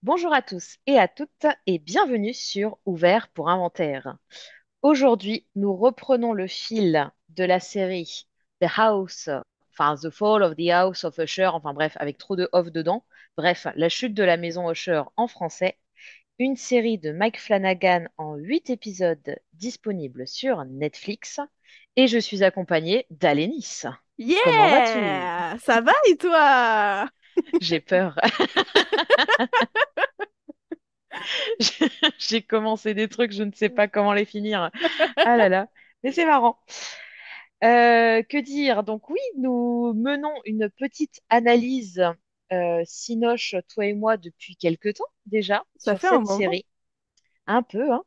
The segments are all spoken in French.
Bonjour à tous et à toutes et bienvenue sur Ouvert pour Inventaire. Aujourd'hui, nous reprenons le fil de la série The Fall of the House of Usher, enfin bref, avec trop de off dedans. Bref, la chute de la maison Usher en français. Une série de Mike Flanagan en 8 épisodes disponible sur Netflix. Et je suis accompagnée d'Alénis. Comment vas-tu? Yeah! Ça va et toi? J'ai peur. J'ai commencé des trucs, je ne sais pas comment les finir. Ah là là, mais c'est marrant. Que dire? Donc oui, nous menons une petite analyse Cinoche, toi et moi, depuis quelque temps déjà Ça sur fait un cette moment. série. Un peu, hein.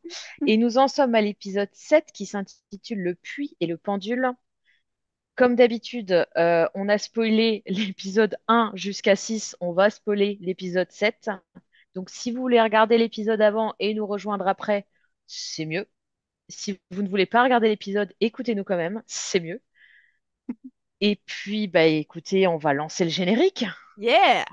Et nous en sommes à l'épisode 7 qui s'intitule Le puits et le pendule. Comme d'habitude, on a spoilé l'épisode 1 jusqu'à 6, on va spoiler l'épisode 7. Donc si vous voulez regarder l'épisode avant et nous rejoindre après, c'est mieux. Si vous ne voulez pas regarder l'épisode, écoutez-nous quand même, c'est mieux. Et puis, bah écoutez, on va lancer le générique. Yeah!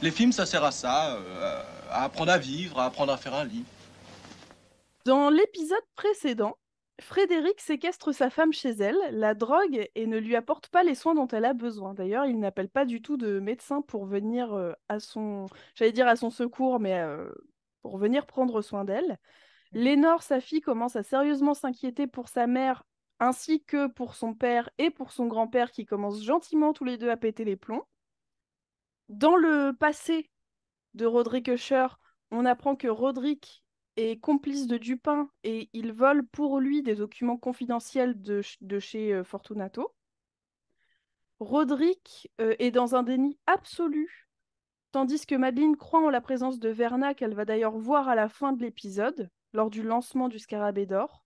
Les films, ça sert à ça, à apprendre à vivre, à apprendre à faire un lit. Dans l'épisode précédent, Frédéric séquestre sa femme chez elle, la drogue et ne lui apporte pas les soins dont elle a besoin. D'ailleurs, il n'appelle pas du tout de médecin pour venir à son, j'allais dire à son secours, mais pour venir prendre soin d'elle. Lénore, sa fille, commence à sérieusement s'inquiéter pour sa mère, ainsi que pour son père et pour son grand-père qui commencent gentiment tous les deux à péter les plombs. Dans le passé de Roderick Usher, on apprend que Roderick est complice de Dupin et il vole pour lui des documents confidentiels de chez Fortunato. Roderick est dans un déni absolu, tandis que Madeleine croit en la présence de Verna, qu'elle va d'ailleurs voir à la fin de l'épisode, lors du lancement du Scarabée d'Or.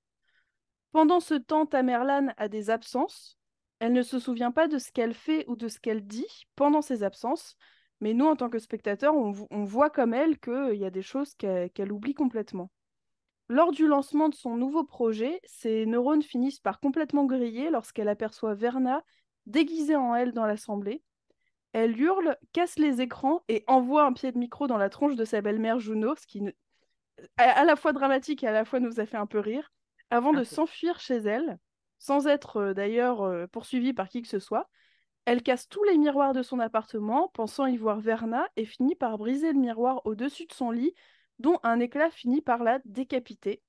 Pendant ce temps, Tamerlane a des absences. Elle ne se souvient pas de ce qu'elle fait ou de ce qu'elle dit pendant ses absences, mais nous, en tant que spectateurs, on voit comme elle qu'il y a des choses qu'elle oublie complètement. Lors du lancement de son nouveau projet, ses neurones finissent par complètement griller lorsqu'elle aperçoit Verna déguisée en elle dans l'assemblée. Elle hurle, casse les écrans et envoie un pied de micro dans la tronche de sa belle-mère Juno, ce qui à la fois dramatique et à la fois nous a fait un peu rire, avant Un de peu. s'enfuir chez elle, sans être d'ailleurs poursuivie par qui que ce soit. Elle casse tous les miroirs de son appartement, pensant y voir Verna, et finit par briser le miroir au-dessus de son lit, dont un éclat finit par la décapiter,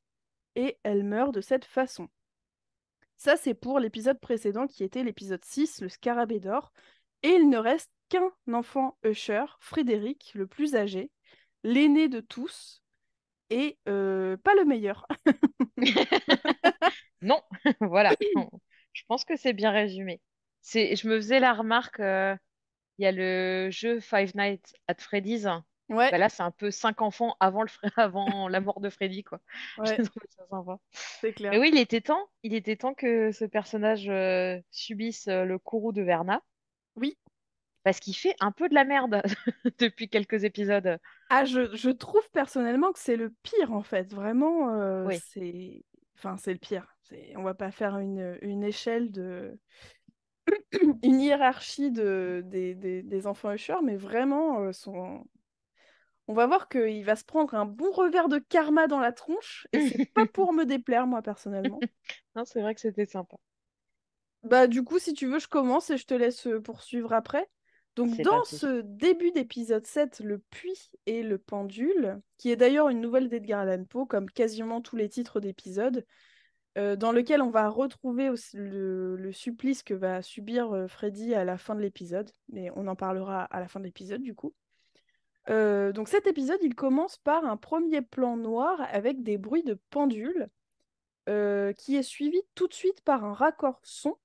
et elle meurt de cette façon. Ça, c'est pour l'épisode précédent qui était l'épisode 6, le Scarabée d'Or, et il ne reste qu'un enfant Usher, Frédéric, le plus âgé, l'aîné de tous, et pas le meilleur. Non, voilà. Je pense que c'est bien résumé. Je me faisais la remarque, il y a le jeu Five Nights at Freddy's. Ouais, Bah là, c'est un peu cinq enfants avant avant la mort de Freddy, quoi. ouais, J'ai trouvé ça sympa. c'est Mais clair. oui, il était temps que ce personnage subisse le courroux de Verna, Oui. parce qu'il fait un peu de la merde depuis quelques épisodes. Ah, je trouve personnellement que c'est le pire en fait. Vraiment, Oui. c'est. Enfin, c'est le pire. On va pas faire une échelle de. Une hiérarchie des enfants Usher, mais vraiment, on va voir qu'il va se prendre un bon revers de karma dans la tronche, et c'est pas pour me déplaire, moi, personnellement. Non, c'est vrai que c'était sympa. Bah, du coup, si tu veux, je commence et je te laisse poursuivre après. Donc, C'est dans parti. ce début d'épisode 7, le puits et le pendule, qui est d'ailleurs une nouvelle d'Edgar Allan Poe, comme quasiment tous les titres d'épisodes, dans lequel on va retrouver aussi le supplice que va subir Freddy à la fin de l'épisode, mais on en parlera à la fin de l'épisode, du coup. Donc, cet épisode, il commence par un premier plan noir avec des bruits de pendule, qui est suivi tout de suite par un raccord son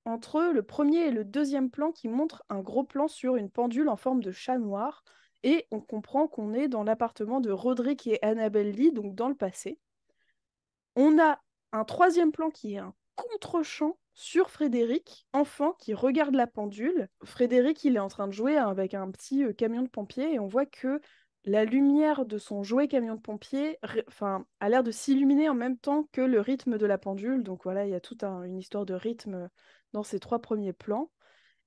entre le premier et le deuxième plan qui montre un gros plan sur une pendule en forme de chat noir et on comprend qu'on est dans l'appartement de Roderick et Annabelle Lee, donc dans le passé. On a un troisième plan qui est un contre-champ sur Frédéric, enfant qui regarde la pendule. Frédéric, il est en train de jouer avec un petit camion de pompier et on voit que la lumière de son jouet camion de pompier a l'air de s'illuminer en même temps que le rythme de la pendule. Donc voilà, il y a toute une histoire de rythme dans ces trois premiers plans.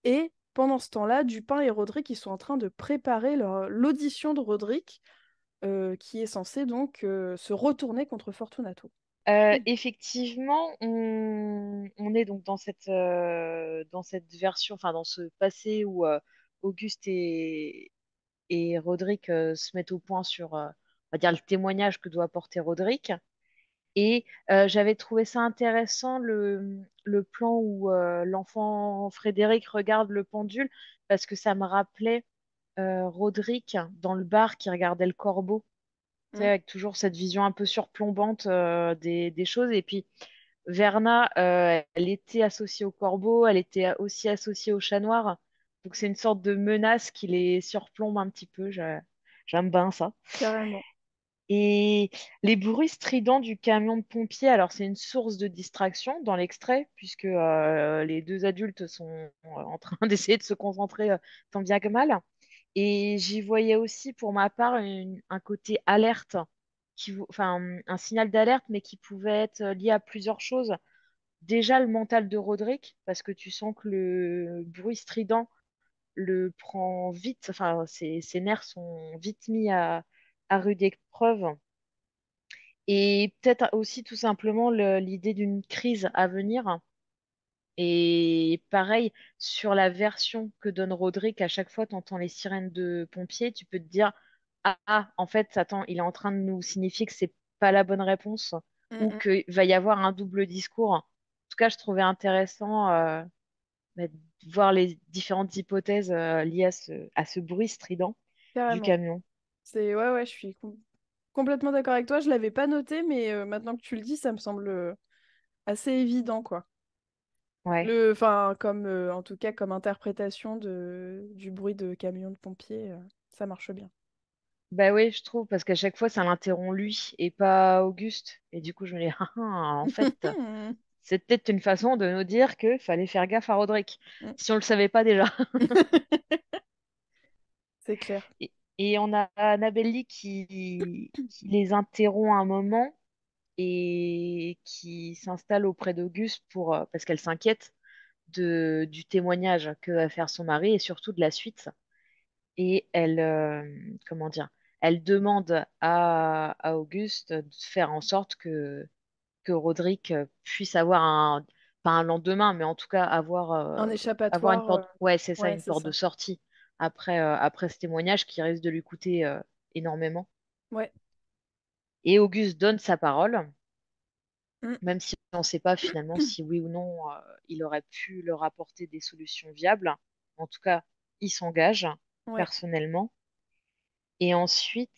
Et pendant ce temps-là, Dupin et Roderick, ils sont en train de préparer l'audition de Roderick, qui est censé donc se retourner contre Fortunato. Effectivement, on est donc dans cette version, enfin dans ce passé où Auguste et Roderick se mettent au point sur, on va dire, le témoignage que doit apporter Roderick. Et j'avais trouvé ça intéressant, le plan où l'enfant Frédéric regarde le pendule, parce que ça me rappelait Roderick dans le bar qui regardait le corbeau, tu sais, Mm. avec toujours cette vision un peu surplombante des choses. Et puis, Verna, elle était associée au corbeau, elle était aussi associée au chat noir. Donc, c'est une sorte de menace qui les surplombe un petit peu. J'aime bien ça. Carrément. Et les bruits stridents du camion de pompiers, alors c'est une source de distraction dans l'extrait, puisque les deux adultes sont en train d'essayer de se concentrer tant bien que mal. Et j'y voyais aussi, pour ma part, un côté alerte, enfin un signal d'alerte, mais qui pouvait être lié à plusieurs choses. Déjà, le mental de Roderick, parce que tu sens que le bruit strident le prend vite, enfin ses nerfs sont vite mis à rude épreuve. Et peut-être aussi tout simplement l'idée d'une crise à venir. Et pareil, sur la version que donne Roderick, à chaque fois tu entends les sirènes de pompiers, tu peux te dire, en fait, attends, il est en train de nous signifier que c'est pas la bonne réponse Mm, ou mm. qu'il va y avoir un double discours. En tout cas, je trouvais intéressant bah, de voir les différentes hypothèses liées à ce bruit strident du Carrément. camion. Ouais, ouais, je suis complètement d'accord avec toi. Je l'avais pas noté, mais maintenant que tu le dis, ça me semble assez évident, quoi. Ouais. Enfin, comme en tout cas comme interprétation du bruit de camion de pompiers, ça marche bien. Bah oui, je trouve, parce qu'à chaque fois, ça l'interrompt lui et pas Auguste. Et du coup, je me dis, en fait, c'est peut-être une façon de nous dire qu'il fallait faire gaffe à Roderick, si on le savait pas déjà. C'est clair. Et on a Annabelle Lee qui les interrompt un moment et qui s'installe auprès d'Auguste parce qu'elle s'inquiète du témoignage que va faire son mari et surtout de la suite. Et comment dire, elle demande à Auguste de faire en sorte que Roderick puisse avoir pas un lendemain, mais en tout cas Un avoir une échappatoire, porte, ouais, c'est ça, ouais, une c'est porte de ça. sortie après ce témoignage qui risque de lui coûter énormément. Ouais. Et Auguste donne sa parole, Mm. même si on ne sait pas finalement si oui ou non il aurait pu leur apporter des solutions viables. En tout cas, il s'engage Ouais. personnellement. Et ensuite,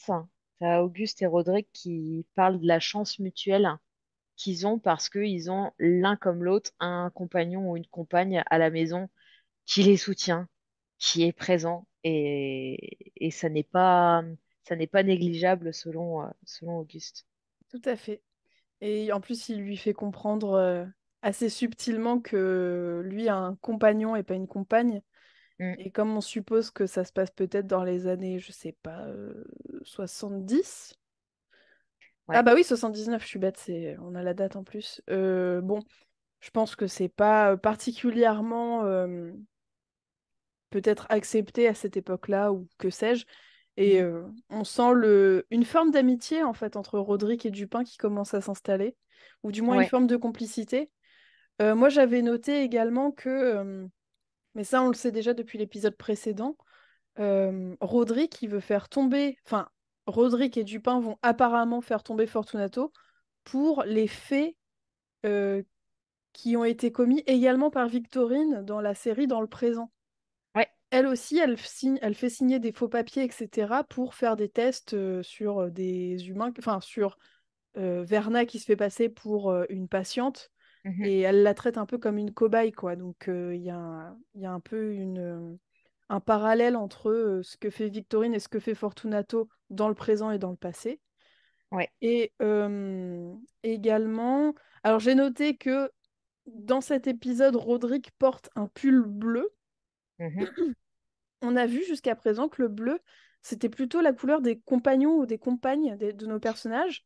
tu as Auguste et Roderick qui parlent de la chance mutuelle qu'ils ont parce qu'ils ont l'un comme l'autre un compagnon ou une compagne à la maison qui les soutient, qui est présent. Et ça n'est pas négligeable selon Auguste. Tout à fait. Et en plus, il lui fait comprendre assez subtilement que lui a un compagnon et pas une compagne. Mm, Et comme on suppose que ça se passe peut-être dans les années, je sais pas, 70. Ah ouais, bah oui, 79, je suis bête, on a la date en plus. Bon, je pense que c'est pas particulièrement peut-être accepté à cette époque-là, ou que sais-je. Et mm, on sent une forme d'amitié en fait entre Roderick et Dupin qui commence à s'installer, ou du moins une ouais, forme de complicité. Moi j'avais noté également que, mais ça on le sait déjà depuis l'épisode précédent, Roderick il veut faire tomber, enfin Roderick et Dupin vont apparemment faire tomber Fortunato pour les faits euh, qui ont été commis également par Victorine dans la série dans le présent. ouais. Elle aussi, elle fait signer des faux papiers, etc., pour faire des tests sur des humains, enfin sur Verna qui se fait passer pour une patiente, Mhm. et elle la traite un peu comme une cobaye, quoi. Donc il y a un peu un parallèle entre ce que fait Victorine et ce que fait Fortunato dans le présent et dans le passé. Ouais. Et également, alors j'ai noté que dans cet épisode, Roderick porte un pull bleu. Mhm. On a vu jusqu'à présent que le bleu, c'était plutôt la couleur des compagnons ou des compagnes de nos personnages.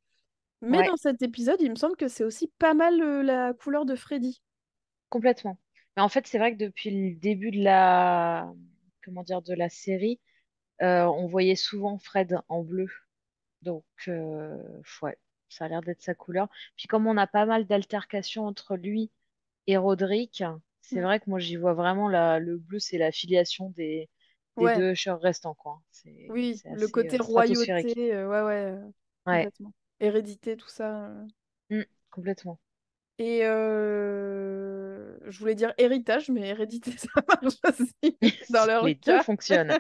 Mais Ouais, dans cet épisode, il me semble que c'est aussi pas mal la couleur de Freddy. complètement. Mais en fait, c'est vrai que depuis le début de la, comment dire, de la série, on voyait souvent Fred en bleu. Donc, ouais, ça a l'air d'être sa couleur. Puis comme on a pas mal d'altercations entre lui et Roderick, c'est Mm. vrai que moi j'y vois vraiment le bleu, c'est la filiation des Ouais, deux ushers restants, quoi. oui, C'est le assez côté stratosphérique. royauté, ouais, ouais, Ouais, complètement. Hérédité, tout ça. Mm, complètement. Et je voulais dire héritage, mais hérédité, ça marche aussi dans leur Les deux cas. fonctionnent.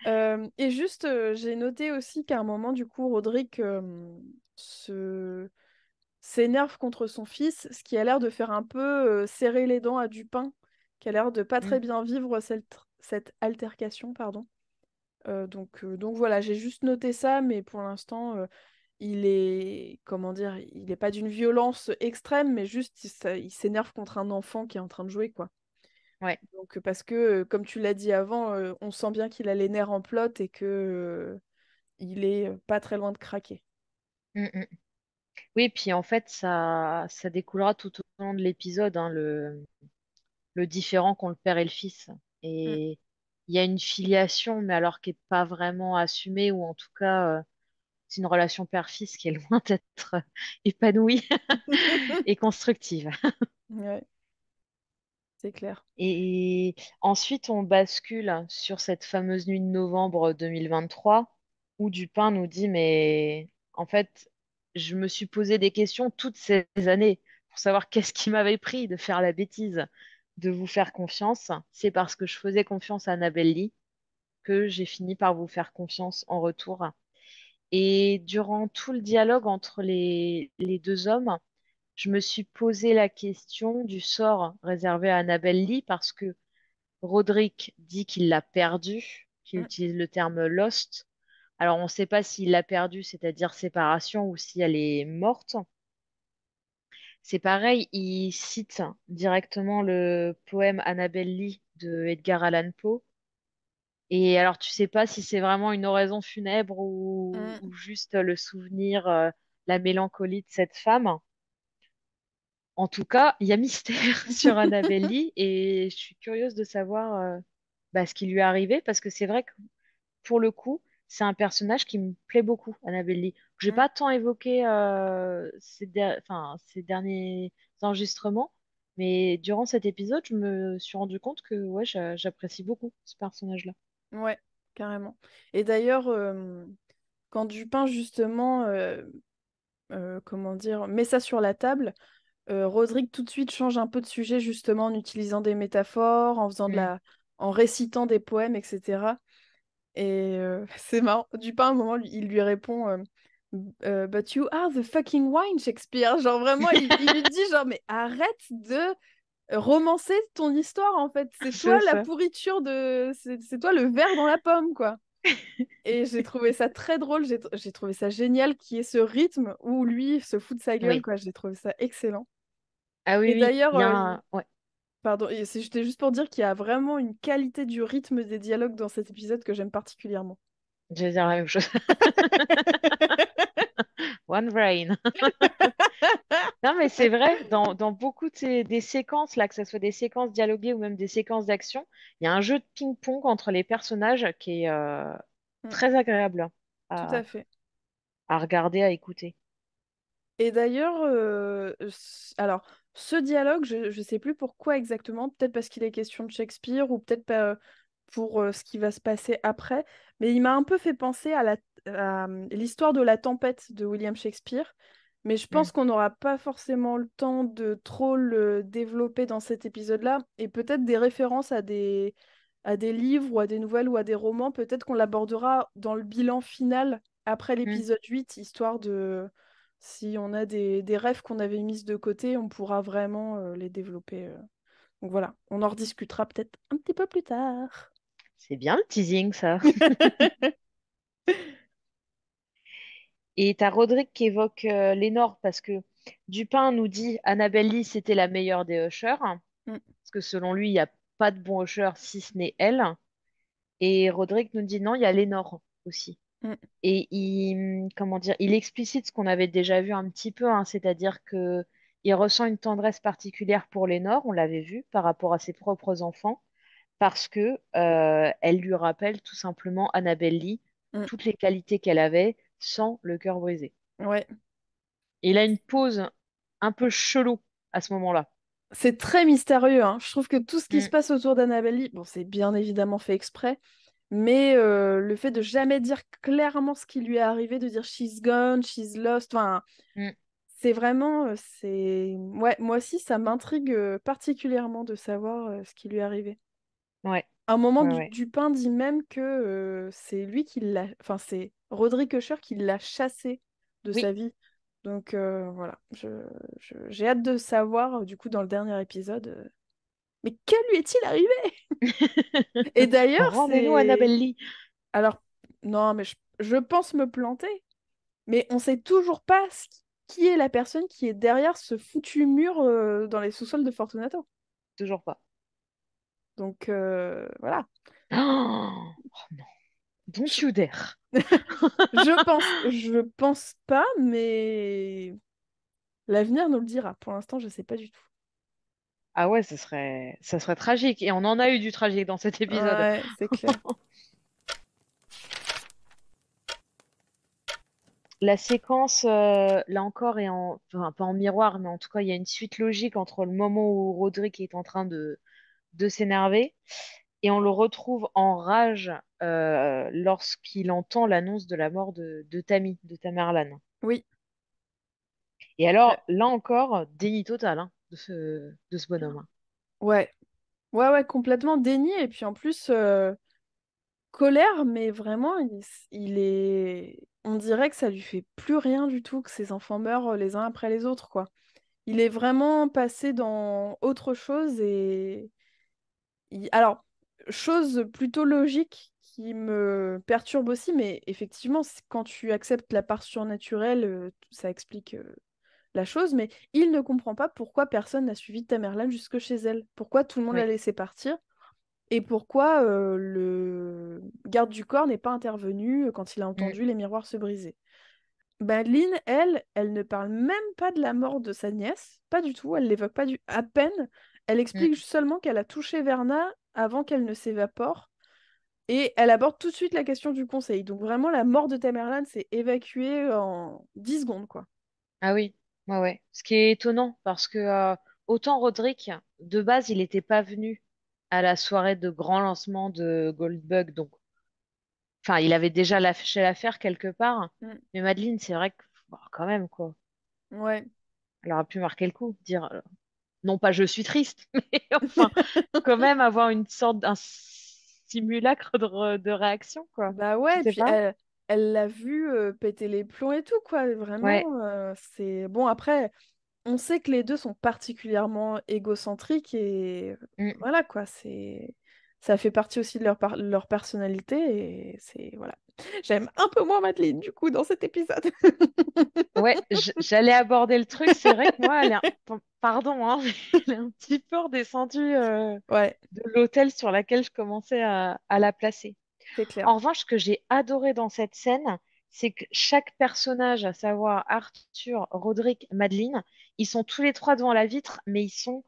Et juste, j'ai noté aussi qu'à un moment, du coup, Roderick s'énerve contre son fils, ce qui a l'air de faire un peu serrer les dents à Dupin, qui a l'air de pas très Mm, bien vivre cette altercation, pardon. Donc voilà, j'ai juste noté ça, mais pour l'instant, il est, comment dire, il n'est pas d'une violence extrême, mais juste il s'énerve contre un enfant qui est en train de jouer, quoi. ouais. Donc parce que, comme tu l'as dit avant, on sent bien qu'il a les nerfs en plot et que il est pas très loin de craquer. Mm, mm. Oui, puis en fait, ça découlera tout au long de l'épisode, hein, le différent qu'ont le père et le fils. Mm. Et il y a une filiation, mais alors qui n'est pas vraiment assumée, ou en tout cas, c'est une relation père-fils qui est loin d'être épanouie et constructive. Ouais, c'est clair. Et ensuite, on bascule sur cette fameuse nuit de novembre 2023, où Dupin nous dit, mais en fait, je me suis posé des questions toutes ces années pour savoir qu'est-ce qui m'avait pris de faire la bêtise de vous faire confiance. C'est parce que je faisais confiance à Annabelle Lee que j'ai fini par vous faire confiance en retour. Et durant tout le dialogue entre les deux hommes, je me suis posé la question du sort réservé à Annabelle Lee parce que Roderick dit qu'il l'a perdu, qu'il Mm. utilise le terme lost. Alors, on ne sait pas s'il l'a perdu, c'est-à-dire séparation, ou si elle est morte. C'est pareil, il cite directement le poème Annabel Lee de Edgar Allan Poe. Et alors, tu sais pas si c'est vraiment une oraison funèbre ou Mm. juste le souvenir, la mélancolie de cette femme. En tout cas, il y a mystère sur Annabel Lee et je suis curieuse de savoir ce qui lui est arrivé parce que c'est vrai que pour le coup, c'est un personnage qui me plaît beaucoup, Annabelle Lee. J'ai Mm. pas tant évoqué ces derniers enregistrements, mais durant cet épisode, je me suis rendu compte que ouais, j'apprécie beaucoup ce personnage-là. Ouais, carrément. Et d'ailleurs, quand Dupin, justement, comment dire, met ça sur la table, Roderick tout de suite change un peu de sujet, justement, en utilisant des métaphores, Hmm. en récitant des poèmes, etc. Et c'est marrant. Dupin, à un moment, il lui répond But you are the fucking wine, Shakespeare. Genre vraiment, il lui dit genre, mais arrête de romancer ton histoire, en fait. C'est toi C'est la ça. pourriture de. C'est toi le verre dans la pomme, quoi. Et j'ai trouvé ça très drôle. J'ai trouvé ça génial qu'il y ait ce rythme où lui se fout de sa gueule, Oui. quoi. J'ai trouvé ça excellent. Ah oui, Et oui. d'ailleurs, Il y a un... Ouais, pardon, c'était juste pour dire qu'il y a vraiment une qualité du rythme des dialogues dans cet épisode que j'aime particulièrement. je vais dire la même chose. One Brain. Non, mais c'est vrai, dans beaucoup des séquences, là, que ce soit des séquences dialoguées ou même des séquences d'action, il y a un jeu de ping-pong entre les personnages qui est Mm, très agréable tout à à, fait. à regarder, à écouter. Et d'ailleurs, alors, ce dialogue, je ne sais plus pourquoi exactement, peut-être parce qu'il est question de Shakespeare ou peut-être pas pour ce qui va se passer après, mais il m'a un peu fait penser à l'histoire de la tempête de William Shakespeare, mais je Mm, pense qu'on n'aura pas forcément le temps de trop le développer dans cet épisode-là, et peut-être des références à des livres ou à des nouvelles ou à des romans, peut-être qu'on l'abordera dans le bilan final après mm. l'épisode 8, histoire de si on a des rêves qu'on avait mis de côté, on pourra vraiment les développer. Donc voilà, on en rediscutera peut-être un petit peu plus tard. C'est bien le teasing, ça. Et t'as Roderick qui évoque Lénore parce que Dupin nous dit Annabelle Lee, c'était la meilleure des ushers. Mm, Parce que selon lui, il n'y a pas de bon usher si ce n'est elle. Et Roderick nous dit non, il y a Lénore aussi. mm. Et comment dire, il explicite ce qu'on avait déjà vu un petit peu, hein, c'est-à-dire que il ressent une tendresse particulière pour Lénore, on l'avait vu, par rapport à ses propres enfants, parce que elle lui rappelle tout simplement Annabelle Lee, Mm. toutes les qualités qu'elle avait sans le cœur brisé. Ouais, Et il a une pause un peu chelou à ce moment-là. c'est très mystérieux, hein. Je trouve que tout ce qui se Mm, passe autour d'Annabelle Lee, bon, c'est bien évidemment fait exprès, mais le fait de jamais dire clairement ce qui lui est arrivé, de dire she's gone, she's lost, enfin, mm, c'est vraiment, c'est... Ouais, moi aussi, ça m'intrigue particulièrement de savoir ce qui lui est arrivé. ouais, À un moment, ouais, ouais. Dupin dit même que c'est lui qui l'a... Enfin, c'est Roderick Usher qui l'a chassé de Oui, sa vie. Donc voilà, j'ai hâte de savoir, du coup, dans le dernier épisode, mais que lui est-il arrivé? Et d'ailleurs, rendez-nous Annabelle c'est... Lee. Alors, non, mais je pense me planter, mais on sait toujours pas qui est la personne qui est derrière ce foutu mur dans les sous-sols de Fortunato. Toujours pas. Donc voilà. Oh, non, don't Je, you dare. je pense pas, mais l'avenir nous le dira. Pour l'instant, je sais pas du tout. Ah ouais, ça serait tragique. Et on en a eu du tragique dans cet épisode. Ouais, c'est clair. La séquence, là encore, enfin, pas en miroir, mais en tout cas, il y a une suite logique entre le moment où Roderick est en train de s'énerver et on le retrouve en rage lorsqu'il entend l'annonce de la mort de Tammy, de Tamerlan. Oui. Et Euh, alors, là encore, déni total hein, de ce bonhomme. Hein. Ouais. Ouais, complètement déni. Et puis en plus, colère, mais vraiment, il est... On dirait que ça lui fait plus rien du tout, que ses enfants meurent les uns après les autres, quoi. Il est vraiment passé dans autre chose et... Alors, chose plutôt logique qui me perturbe aussi, mais effectivement, quand tu acceptes la part surnaturelle, ça explique la chose, mais il ne comprend pas pourquoi personne n'a suivi Tamerlane jusque chez elle. Pourquoi tout le monde l'a Oui. laissé partir et pourquoi le garde du corps n'est pas intervenu quand il a Mm, entendu les miroirs se briser. Lynn, elle ne parle même pas de la mort de sa nièce, pas du tout, elle l'évoque pas à peine. Elle mm. explique seulement qu'elle a touché Verna avant qu'elle ne s'évapore et elle aborde tout de suite la question du conseil. Donc vraiment, la mort de Tamerlane s'est évacuée en 10 secondes, quoi. Ah oui, ouais, ouais. Ce qui est étonnant, parce que autant Roderick, de base, il n'était pas venu à la soirée de grand lancement de Goldbug, donc, enfin, il avait déjà lâché l'affaire quelque part. Mm. Mais Madeleine, c'est vrai que, bon, quand même, quoi. Ouais. Elle aurait pu marquer le coup, dire, non pas je suis triste, mais enfin, quand même avoir une sorte d'un simulacre de réaction, quoi. Bah Je ouais, et sais puis pas. elle l'a vu péter les plombs et tout, quoi. Ouais. Vraiment, c'est... Bon, après, on sait que les deux sont particulièrement égocentriques et Mm. voilà, quoi. Ça fait partie aussi de leur personnalité et c'est... Voilà. J'aime un peu moins Madeleine, du coup, dans cet épisode. Ouais, j'allais aborder le truc. C'est vrai que moi, pardon, hein, elle est un petit peu redescendue Ouais, de l'hôtel sur laquelle je commençais à la placer. c'est clair. En revanche, ce que j'ai adoré dans cette scène, c'est que chaque personnage, à savoir Arthur, Roderick, Madeleine, ils sont tous les trois devant la vitre, mais ils sont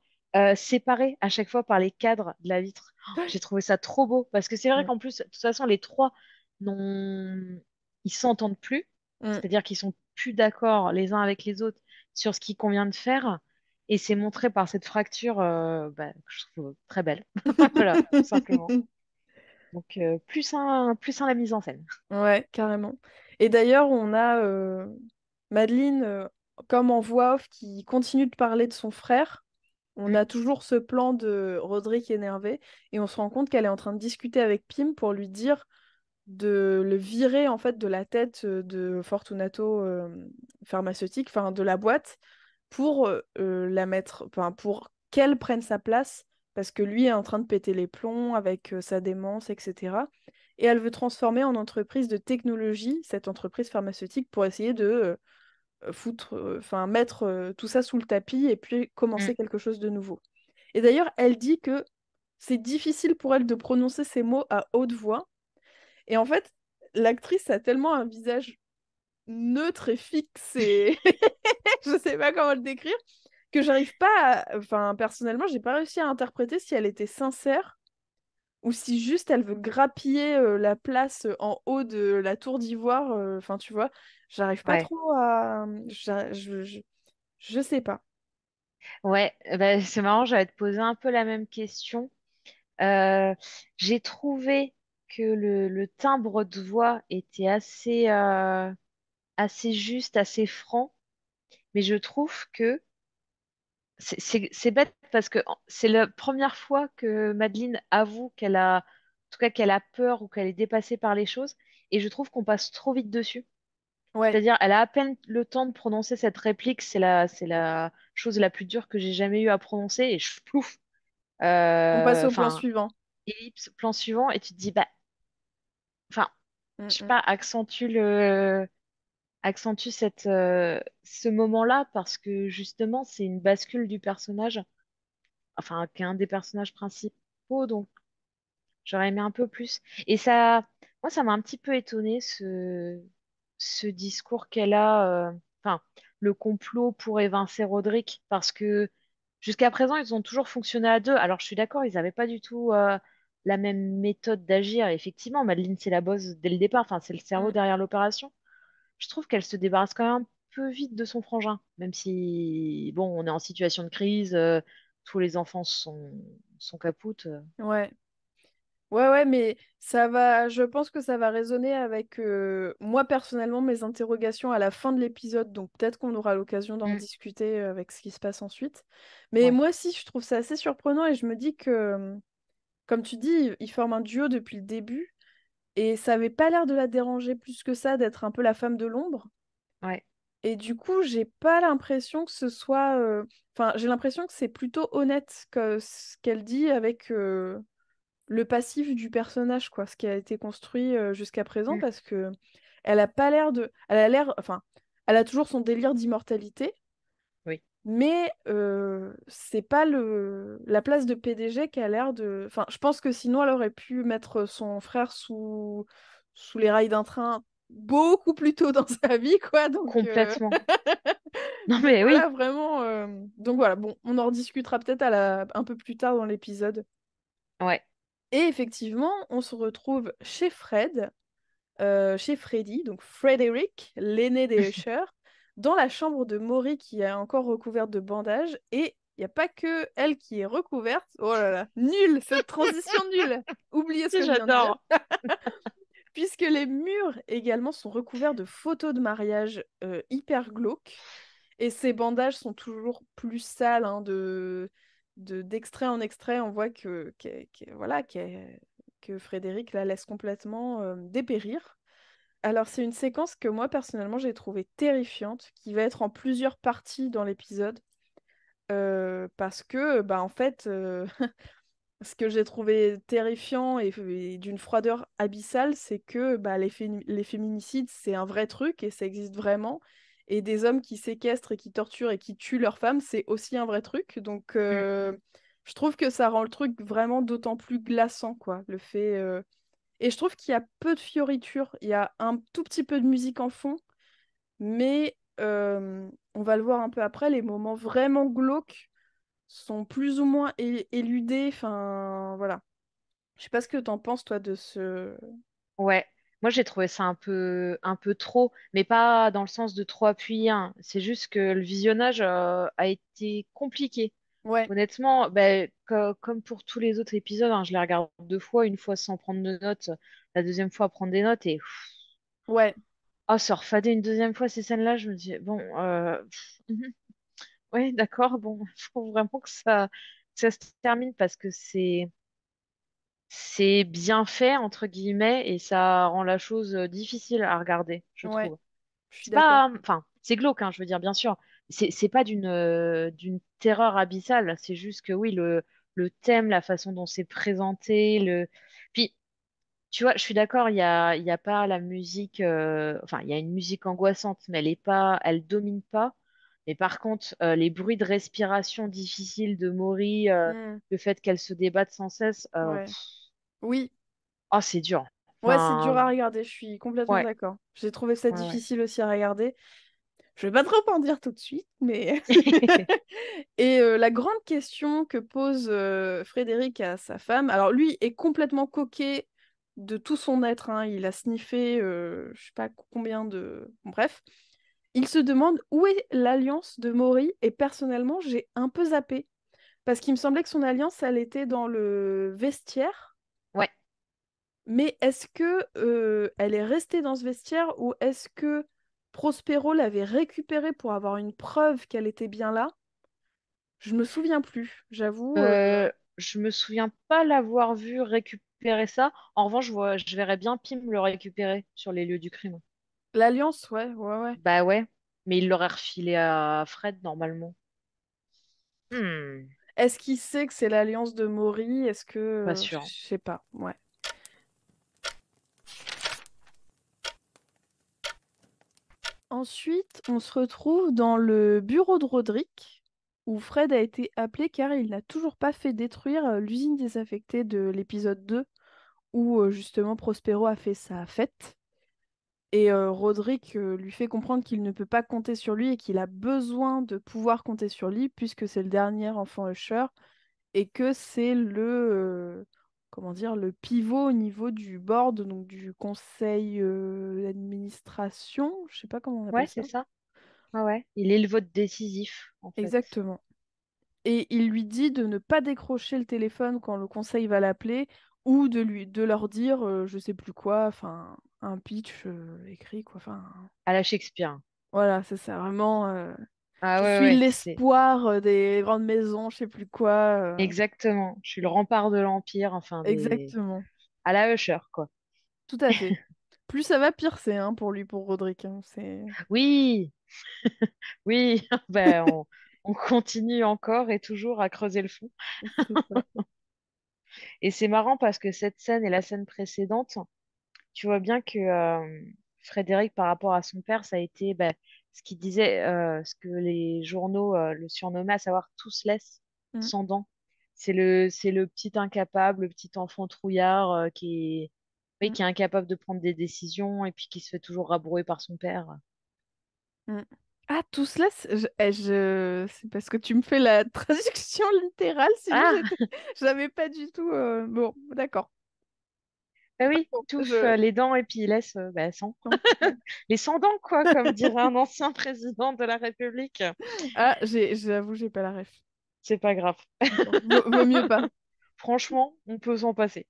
séparés à chaque fois par les cadres de la vitre. Oh, j'ai trouvé ça trop beau parce que c'est vrai Mm. qu'en plus, de toute façon, les trois n'ont, ils s'entendent plus, Mm. c'est-à-dire qu'ils sont plus d'accord les uns avec les autres sur ce qu'il convient de faire, et c'est montré par cette fracture que je trouve très belle. Voilà, tout simplement. Donc, plus un la mise en scène. Ouais, carrément. Et d'ailleurs, on a Madeleine, comme en voix off, qui continue de parler de son frère. On Mm, a toujours ce plan de Roderick énervé et on se rend compte qu'elle est en train de discuter avec Pym pour lui dire de le virer en fait de la tête de Fortunato pharmaceutique, enfin de la boîte, pour la mettre, enfin pour qu'elle prenne sa place parce que lui est en train de péter les plombs avec sa démence, etc. Et elle veut transformer en entreprise de technologie cette entreprise pharmaceutique pour essayer de enfin mettre tout ça sous le tapis et puis Mm. commencer quelque chose de nouveau. Et d'ailleurs, elle dit que c'est difficile pour elle de prononcer ces mots à haute voix. Et en fait, l'actrice a tellement un visage neutre et fixe et je sais pas comment le décrire, que j'arrive pas Enfin, personnellement, j'ai pas réussi à interpréter si elle était sincère ou si juste elle veut grappiller la place en haut de la tour d'ivoire. Enfin, tu vois, j'arrive pas Ouais. trop à... je sais pas. Ouais, bah, c'est marrant, j'allais te poser un peu la même question. Euh, j'ai trouvé que le timbre de voix était assez juste, assez franc, mais je trouve que c'est bête parce que c'est la première fois que Madeleine avoue en tout cas qu'elle a peur ou qu'elle est dépassée par les choses, et je trouve qu'on passe trop vite dessus. Ouais, C'est-à-dire, elle a à peine le temps de prononcer cette réplique, c'est la chose la plus dure que j'ai jamais eu à prononcer, et je plouf. on passe au plan Enfin, suivant. ellipse, plan suivant, et tu te dis, bah, enfin, Mm, je sais mm. pas, accentue ce moment-là parce que justement, c'est une bascule du personnage, enfin, qui est un des personnages principaux, donc j'aurais aimé un peu plus. Et ça, moi, ça m'a un petit peu étonné ce discours qu'elle a, enfin, le complot pour évincer Roderick, parce que jusqu'à présent, ils ont toujours fonctionné à deux. Alors, je suis d'accord, ils n'avaient pas du tout la même méthode d'agir. Effectivement, Madeleine, c'est la boss dès le départ, enfin, c'est le cerveau Mm. derrière l'opération. Je trouve qu'elle se débarrasse quand même un peu vite de son frangin, même si, bon, on est en situation de crise, tous les enfants sont capoutes. Ouais. Ouais, ouais, mais ça va, je pense que ça va résonner avec moi personnellement mes interrogations à la fin de l'épisode, donc peut-être qu'on aura l'occasion d'en Mm, discuter avec ce qui se passe ensuite. Mais ouais, moi aussi, je trouve ça assez surprenant et je me dis que, comme tu dis, ils forment un duo depuis le début et ça avait pas l'air de la déranger plus que ça d'être un peu la femme de l'ombre. ouais. Et du coup, j'ai pas l'impression que ce soit. Enfin, j'ai l'impression que c'est plutôt honnête que ce qu'elle dit avec le passif du personnage, quoi, ce qui a été construit jusqu'à présent, Mm, parce que elle a pas l'air de. Elle a l'air. Enfin, elle a toujours son délire d'immortalité, oui. mais c'est pas la place de PDG qui a l'air de. Enfin, je pense que sinon, elle aurait pu mettre son frère sous les rails d'un train beaucoup plus tôt dans sa vie, quoi. Complètement. Non Donc mais voilà, oui, vraiment. Donc voilà, bon, on en rediscutera peut-être un peu plus tard dans l'épisode. ouais. Et effectivement, on se retrouve chez Fred, chez Freddy, donc Frederick, l'aîné des Usher, dans la chambre de Maury qui est encore recouverte de bandages. Et il n'y a pas que elle qui est recouverte. Oh là là, nul, cette transition nulle. Oubliez ce que je viens de dire. J'adore. Puisque les murs également sont recouverts de photos de mariage hyper glauques. Et ces bandages sont toujours plus sales, hein, d'extrait en extrait. On voit voilà, que Frédéric la laisse complètement dépérir. Alors, c'est une séquence que moi, personnellement, j'ai trouvée terrifiante, qui va être en plusieurs parties dans l'épisode. Parce que, bah, en fait, ce que j'ai trouvé terrifiant et d'une froideur abyssale, c'est que bah, les féminicides, c'est un vrai truc et ça existe vraiment. Et des hommes qui séquestrent et qui torturent et qui tuent leurs femmes, c'est aussi un vrai truc. Donc, Mm, je trouve que ça rend le truc vraiment d'autant plus glaçant, quoi. Le fait. Et je trouve qu'il y a peu de fioritures. Il y a un tout petit peu de musique en fond, mais on va le voir un peu après, les moments vraiment glauques sont plus ou moins éludés. Enfin, voilà. Je sais pas ce que t'en penses, toi, de ce... ouais. Moi j'ai trouvé ça un peu trop, mais pas dans le sens de trop appuyé, hein. C'est juste que le visionnage a été compliqué. Ouais, Honnêtement, ben, comme pour tous les autres épisodes, hein, je les regarde deux fois, une fois sans prendre de notes, la deuxième fois prendre des notes et ouais, oh, se refader une deuxième fois ces scènes-là, je me dis bon, oui, d'accord, bon, il faut vraiment que ça se termine parce que c'est bien fait, entre guillemets, et ça rend la chose difficile à regarder, je ouais, trouve. je suis C'est d'accord. pas, enfin, c'est glauque, hein, je veux dire, bien sûr. C'est pas d'une terreur abyssale, c'est juste que oui, le thème, la façon dont c'est présenté, Puis, tu vois, je suis d'accord, il y a pas la musique, enfin, il y a une musique angoissante, mais elle domine pas. Mais par contre, les bruits de respiration difficiles de Maury, Mm. le fait qu'elle se débatte sans cesse, Ouais. Oui, oh, c'est dur. ouais, c'est dur Enfin, à regarder, je suis complètement ouais, d'accord. J'ai trouvé ça ouais, ouais. difficile aussi à regarder. Je vais pas trop en dire tout de suite, mais... Et la grande question que pose Frédéric à sa femme, alors lui est complètement coquet de tout son être, hein. Il a sniffé, je sais pas combien de... Bref, il se demande où est l'alliance de Maury, et personnellement, j'ai un peu zappé, parce qu'il me semblait que son alliance, elle était dans le vestiaire, Ouais. mais est-ce que elle est restée dans ce vestiaire, ou est-ce que Prospero l'avait récupérée pour avoir une preuve qu'elle était bien là? Je me souviens plus, j'avoue. Je me souviens pas l'avoir vu récupérer ça. En revanche, je verrais bien Pym le récupérer sur les lieux du crime. L'Alliance, ouais, ouais, ouais. Bah ouais, mais il l'aurait refilé à Fred normalement. Hmm, Est-ce qu'il sait que c'est l'Alliance de Maury? Est-ce que... pas je sûr. sais pas, ouais. Ensuite, on se retrouve dans le bureau de Roderick, où Fred a été appelé car il n'a toujours pas fait détruire l'usine désaffectée de l'épisode 2, où justement Prospero a fait sa fête. Et Roderick lui fait comprendre qu'il ne peut pas compter sur lui et qu'il a besoin de pouvoir compter sur lui, puisque c'est le dernier enfant Usher et que c'est comment dire, le pivot au niveau du board, donc du conseil d'administration, je sais pas comment on Ouais, appelle ça. c'est ça. Ah ouais. Il est le vote décisif, en fait. Exactement. Et il lui dit de ne pas décrocher le téléphone quand le conseil va l'appeler ou de leur dire je sais plus quoi, enfin un pitch écrit quoi, enfin À la Shakespeare. voilà, c'est ça vraiment Ah je ouais, suis ouais, c'est l'espoir des grandes maisons, je sais plus quoi. exactement. Je suis le rempart de l'Empire, enfin des. Exactement. À la Usher, quoi. Tout à fait. Plus ça va, pire c'est hein, pour lui, pour Roderick, hein. C'est Oui, oui, ben, on continue encore et toujours à creuser le fond. c'est ça. Et c'est marrant parce que cette scène et la scène précédente, tu vois bien que Frédéric, par rapport à son père, ça a été ben, ce qu'il disait, ce que les journaux le surnommaient, à savoir tous laisse Mm, sans dents. C'est le petit incapable, le petit enfant trouillard oui, mm, qui est incapable de prendre des décisions et puis qui se fait toujours rabrouer par son père. mm. Ah, tout cela, c'est parce que tu me fais la traduction littérale, sinon Ah, j'avais pas du tout. Bon, d'accord. bah oui, Bon, touffe les dents et puis il laisse bah, sans. non, ouais. Les sans dents, quoi, comme dirait un ancien président de la République. Ah, j'avoue, j'ai pas la ref. C'est pas grave. Bon, vaut mieux pas. Franchement, on peut s'en passer.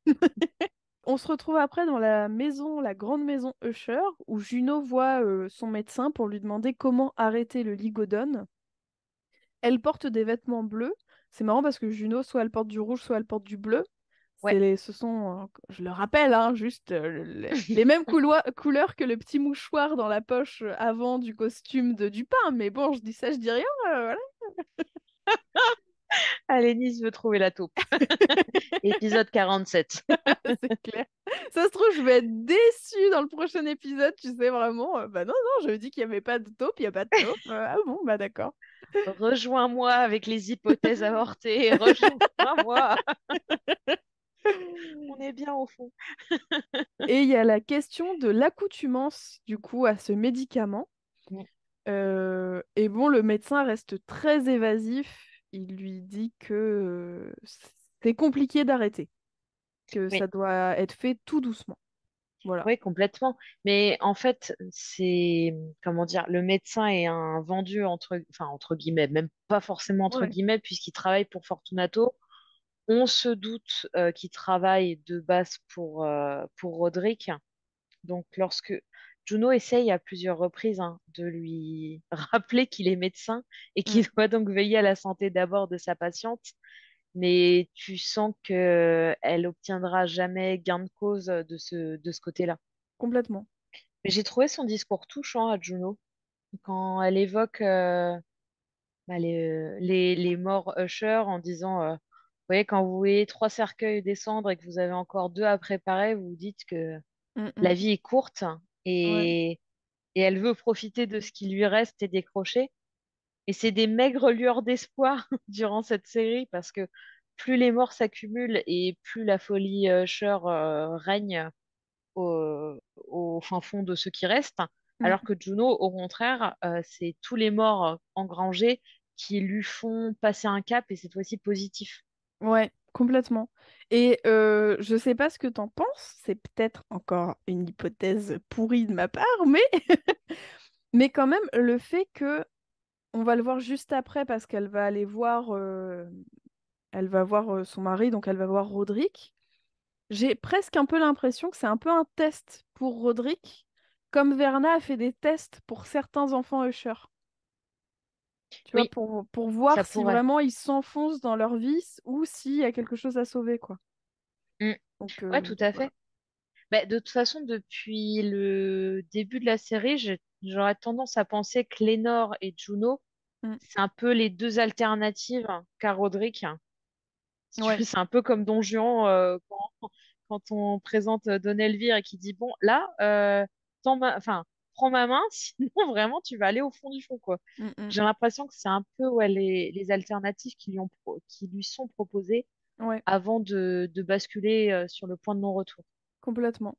On se retrouve après dans la maison, la grande maison Usher, où Juno voit son médecin pour lui demander comment arrêter le ligodone. Elle porte des vêtements bleus. C'est marrant parce que Juno, soit elle porte du rouge, soit elle porte du bleu. Ouais. Ce sont, je le rappelle, hein, juste les mêmes couleurs que le petit mouchoir dans la poche avant du costume de Dupin. Mais bon, je dis ça, je dis rien. Voilà. Allez, Nice veut trouver la taupe. Épisode 47. C'est clair. Ça se trouve, je vais être déçue dans le prochain épisode, tu sais, vraiment. Bah non, non, je dis qu'il n'y avait pas de taupe, il n'y a pas de taupe. Ah bon, bah d'accord. Rejoins-moi avec les hypothèses avortées. Rejoins-moi. On est bien au fond. Et il y a la question de l'accoutumance, du coup, à ce médicament. Mm. Et bon, le médecin reste très évasif. Il lui dit que c'est compliqué d'arrêter, que ça Oui, doit être fait tout doucement. Voilà. oui, complètement. Mais en fait, c'est, comment dire, le médecin est un vendu enfin, entre guillemets, même pas forcément entre Ouais. guillemets, puisqu'il travaille pour Fortunato. On se doute qu'il travaille de base pour Roderick. Donc, lorsque Juno essaye à plusieurs reprises hein, de lui rappeler qu'il est médecin et Mm, qu'il doit donc veiller à la santé d'abord de sa patiente, mais tu sens que elle obtiendra jamais gain de cause de ce côté-là. complètement. Mais j'ai trouvé son discours touchant à Juno quand elle évoque bah, les morts Usher en disant voyez, quand vous voyez 3 cercueils descendre et que vous avez encore 2 à préparer, vous vous dites que Mm, la mm. vie est courte Ouais. et, et elle veut profiter de ce qui lui reste et décrocher. Et c'est des maigres lueurs d'espoir durant cette série parce que plus les morts s'accumulent et plus la folie Usher règne au fin fond de ce qui reste. Mm. Alors que Juno, au contraire, c'est tous les morts engrangés qui lui font passer un cap et cette fois-ci positif. Ouais, complètement. Et je sais pas ce que t'en penses, c'est peut-être encore une hypothèse pourrie de ma part, mais, mais quand même, le fait que on va le voir juste après parce qu'elle va aller voir, elle va voir son mari, donc elle va voir Roderick. J'ai presque un peu l'impression que c'est un peu un test pour Roderick, comme Verna a fait des tests pour certains enfants Usher. Tu vois, Oui, pour ça voir si pourrait. vraiment ils s'enfoncent dans leur vice ou s'il y a quelque chose à sauver, quoi. Mm. Donc, Ouais, tout à voilà. fait. Bah, de toute façon, depuis le début de la série, j'aurais tendance à penser que Lénore et Juno, Mm. c'est un peu les deux alternatives qu'a Roderick. Si tu Ouais, veux, c'est un peu comme Don Juan quand on présente Don Elvire et qui dit, bon, là, enfin, prends ma main, sinon vraiment, tu vas aller au fond du fond, quoi. mm, mm. J'ai l'impression que c'est un peu ouais, les alternatives qui lui sont proposées Ouais, avant de basculer sur le point de non-retour. complètement.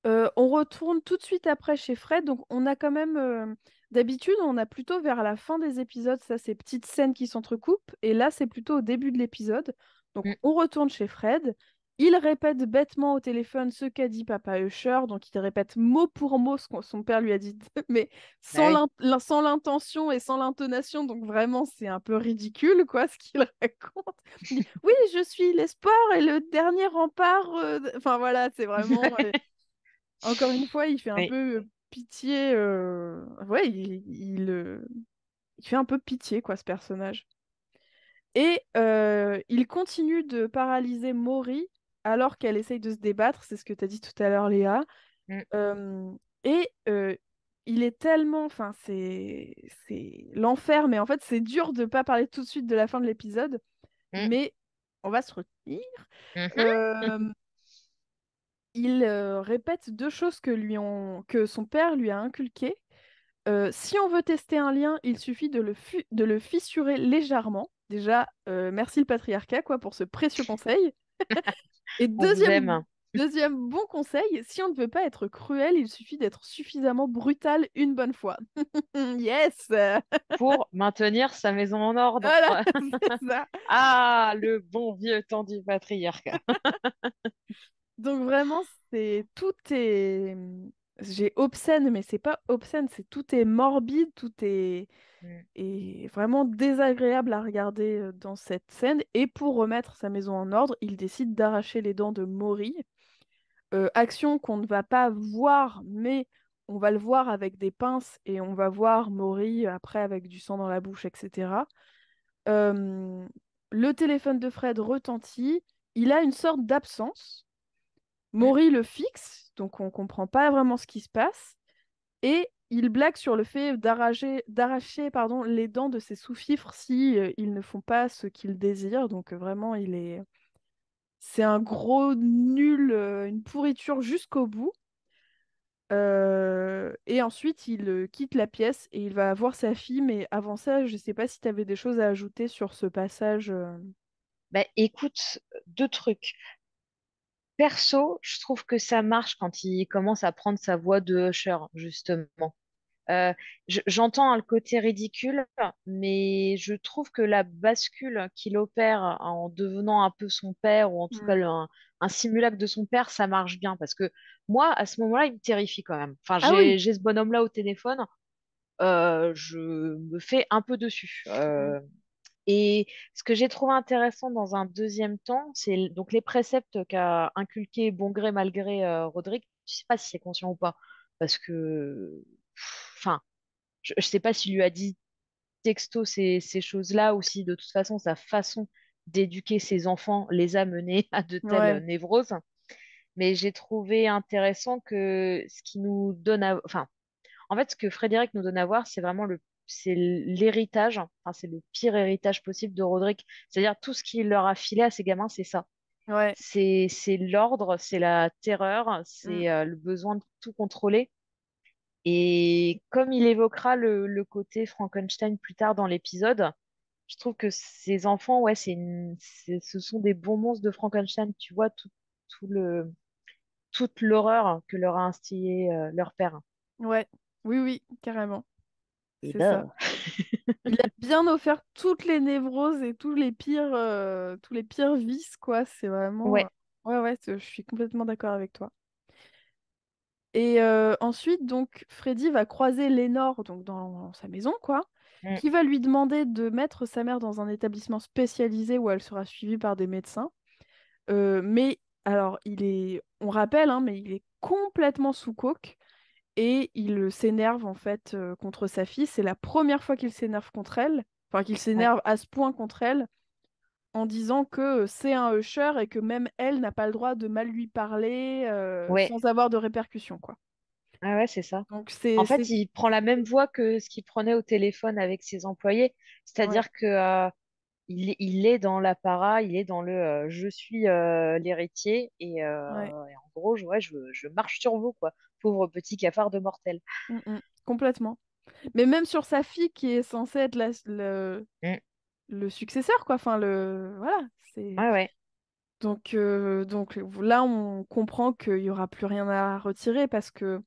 On retourne tout de suite après chez Fred, donc on a quand même, d'habitude, on a plutôt vers la fin des épisodes, ça, ces petites scènes qui s'entrecoupent, et là, c'est plutôt au début de l'épisode. Donc Mm. on retourne chez Fred, il répète bêtement au téléphone ce qu'a dit Papa Usher, donc il répète mot pour mot ce que son père lui a dit, mais Bah oui. sans l'intention et sans l'intonation, donc vraiment, c'est un peu ridicule, quoi, ce qu'il raconte. Il dit, oui, je suis l'espoir et le dernier rempart. Enfin voilà, c'est vraiment. Encore une fois, il fait un Oui. peu pitié. Ouais, il fait un peu pitié, quoi, ce personnage. Et il continue de paralyser Maury alors qu'elle essaye de se débattre. C'est ce que tu as dit tout à l'heure, Léa. Mm. Euh, et il est tellement. Enfin, c'est l'enfer, mais en fait, c'est dur de pas parler tout de suite de la fin de l'épisode. Mm. Mais on va se retenir. Mhm. Euh, il répète deux choses que son père lui a inculquées. Si on veut tester un lien, il suffit de le fissurer légèrement. Déjà, merci le patriarcat quoi, pour ce précieux conseil. Et On vous aime. deuxième bon conseil, si on ne veut pas être cruel, il suffit d'être suffisamment brutal une bonne fois. Yes! Pour maintenir sa maison en ordre. Voilà, c'est ça. Ah, le bon vieux temps du patriarcat. Donc vraiment, tout est j'ai obscène, mais c'est pas obscène, c'est tout est morbide, tout Mm. est vraiment désagréable à regarder dans cette scène. Et pour remettre sa maison en ordre, il décide d'arracher les dents de Maury. Action qu'on ne va pas voir, mais on va le voir avec des pinces et on va voir Maury après avec du sang dans la bouche, etc. Euh, le téléphone de Fred retentit. Il a une sorte d'absence. Mm. Maury le fixe, donc on comprend pas vraiment ce qui se passe, et il blague sur le fait d'arracher pardon, les dents de ses sous-fifres si ils ne font pas ce qu'ils désirent. Donc vraiment, c'est un gros nul, une pourriture jusqu'au bout. Et ensuite, il quitte la pièce et il va voir sa fille. Mais avant ça, je sais pas si tu avais des choses à ajouter sur ce passage. Bah, écoute, deux trucs. Perso, je trouve que ça marche quand il commence à prendre sa voix de Usher, justement. Euh, j'entends le côté ridicule, mais je trouve que la bascule qu'il opère en devenant un peu son père, ou en tout cas Mm. un simulacre de son père, ça marche bien. Parce que moi, à ce moment-là, il me terrifie quand même. Enfin, Ah oui! j'ai ce bonhomme-là au téléphone, je me fais un peu dessus. Mm. Et ce que j'ai trouvé intéressant dans un deuxième temps, c'est donc les préceptes qu'a inculqué bon gré mal gré Roderick. Je sais pas si c'est conscient ou pas, parce que, enfin, je sais pas s'il lui a dit texto ces choses-là ou si de toute façon sa façon d'éduquer ses enfants les a menés à de telles Ouais. névroses. Mais j'ai trouvé intéressant que ce qui nous donne enfin, en fait, ce que Frédéric nous donne à voir, c'est vraiment c'est l'héritage, enfin, c'est le pire héritage possible de Roderick. C'est-à-dire tout ce qu'il leur a filé à ces gamins, c'est ça. Ouais. C'est l'ordre, c'est la terreur, Mm. c'est le besoin de tout contrôler. Et comme il évoquera le côté Frankenstein plus tard dans l'épisode, je trouve que ces enfants, ouais, ce sont des bons monstres de Frankenstein. Tu vois tout toute l'horreur que leur a instillé leur père. Ouais. Oui, oui, carrément. Et C'est ça. bah, Il a bien offert toutes les névroses et tous les pires vices, quoi. C'est vraiment. ouais. Ouais, ouais, je suis complètement d'accord avec toi. Et ensuite, donc, Freddy va croiser Lénore donc, dans sa maison, quoi, Mm. qui va lui demander de mettre sa mère dans un établissement spécialisé où elle sera suivie par des médecins. Mais, alors, on rappelle, hein, mais il est complètement sous coke et il s'énerve, en fait, contre sa fille. C'est la première fois qu'il s'énerve contre elle, enfin, qu'il Ouais. s'énerve à ce point contre elle, en disant que c'est un usher et que même elle n'a pas le droit de mal lui parler Ouais. sans avoir de répercussions, quoi. Ah ouais, c'est ça. Donc En fait, il prend la même voie que ce qu'il prenait au téléphone avec ses employés. ouais, C'est-à-dire que il est dans l'apparat, il est dans le je suis l'héritier ouais, et en gros, ouais, je marche sur vous, quoi. Pauvre petit cafard de mortel. complètement. Mais même sur sa fille qui est censée être Mm. le successeur, quoi. Enfin, voilà, c'est Ouais, ouais. donc là, on comprend qu'il y aura plus rien à retirer parce que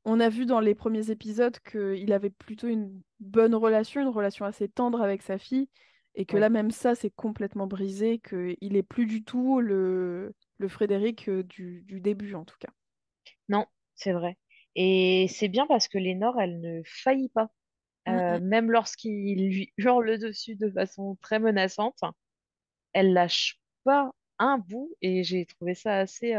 on a vu dans les premiers épisodes qu'il avait plutôt une bonne relation, une relation assez tendre avec sa fille, et que Ouais. là, même ça, c'est complètement brisé, qu'il est plus du tout le Frédéric du début, en tout cas. Non, c'est vrai. Et c'est bien parce que Lénore, elle ne faillit pas. Mm, mm. Même lorsqu'il lui hurle dessus de façon très menaçante, elle lâche pas un bout et j'ai trouvé ça assez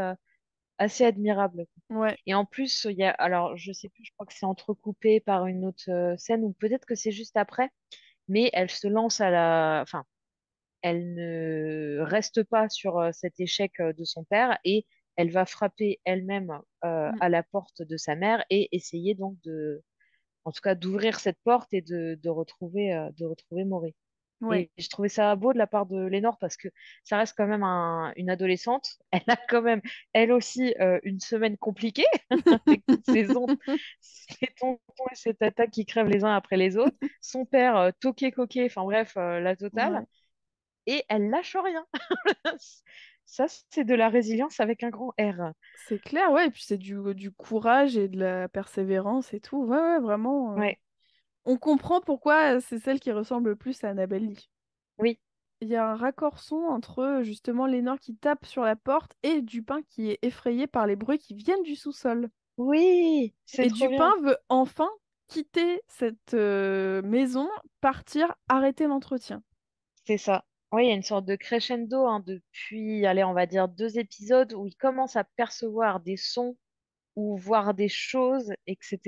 admirable. Ouais. Et en plus, il y a, alors je sais plus, je crois que c'est entrecoupé par une autre scène ou peut-être que c'est juste après, mais elle se lance enfin, elle ne reste pas sur cet échec de son père et elle va frapper elle-même Mm. à la porte de sa mère et essayer donc en tout cas, d'ouvrir cette porte et de retrouver Maury. Ouais. Et je trouvais ça beau de la part de Lénore parce que ça reste quand même une adolescente. Elle a quand même, elle aussi, une semaine compliquée avec toutes ces oncles, ses tontons et ses tatas qui crèvent les uns après les autres. Son père, toqué coqué, enfin bref, la totale. Ouais. Et elle lâche rien. Ça, c'est de la résilience avec un grand R. C'est clair, ouais, et puis c'est du courage et de la persévérance et tout. Ouais, ouais, vraiment. Ouais, On comprend pourquoi c'est celle qui ressemble le plus à Annabelle Lee. oui, Il y a un raccord son entre justement Lénore qui tape sur la porte et Dupin qui est effrayé par les bruits qui viennent du sous-sol. oui, c'est Et trop Dupin bien. veut enfin quitter cette maison, partir, arrêter l'entretien. C'est ça. Oui, il y a une sorte de crescendo hein, depuis, allez, on va dire 2 épisodes où il commence à percevoir des sons ou voir des choses, etc.